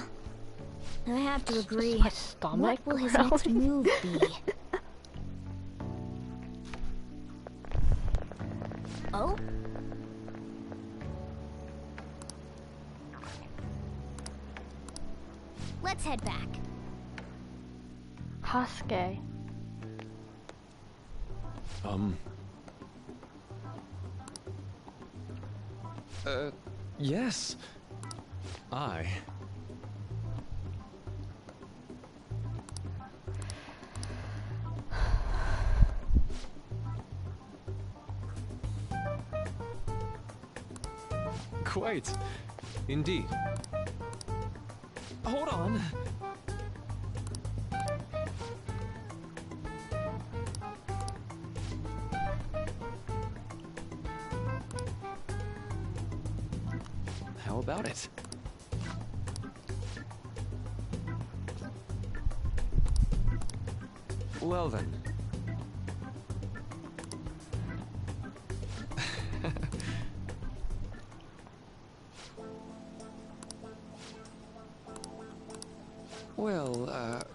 I have to agree. My stomach What will his next growling? move be? Oh? Let's head back. Hasuke. Yes. I... Quite. Indeed. Hold on. How about it? Well then. Well,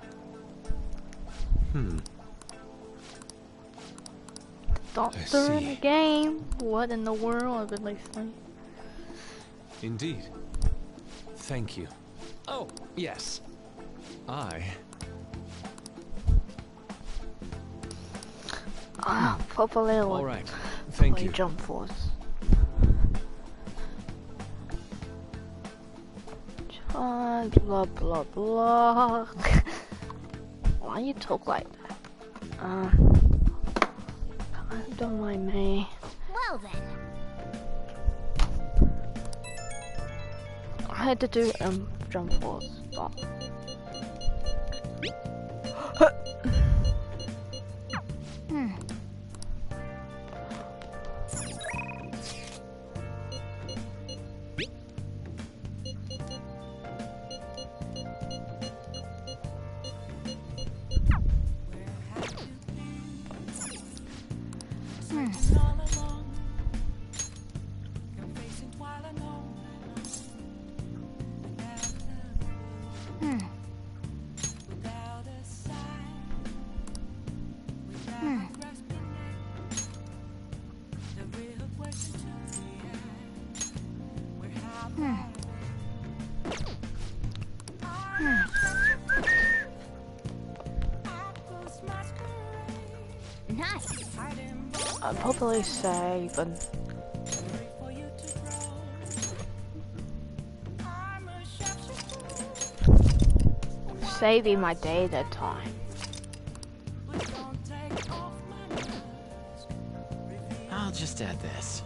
Doctor in the game? What in the world, I've been listening. Indeed. Thank you. Oh, yes. Probably all right. Thank you. Jump Force. Blah blah blah. Why you talk like that? Don't mind me. Well then. I had to do Jump Force. Stop. Nice. I'd probably save and saving my data time. I'll just add this.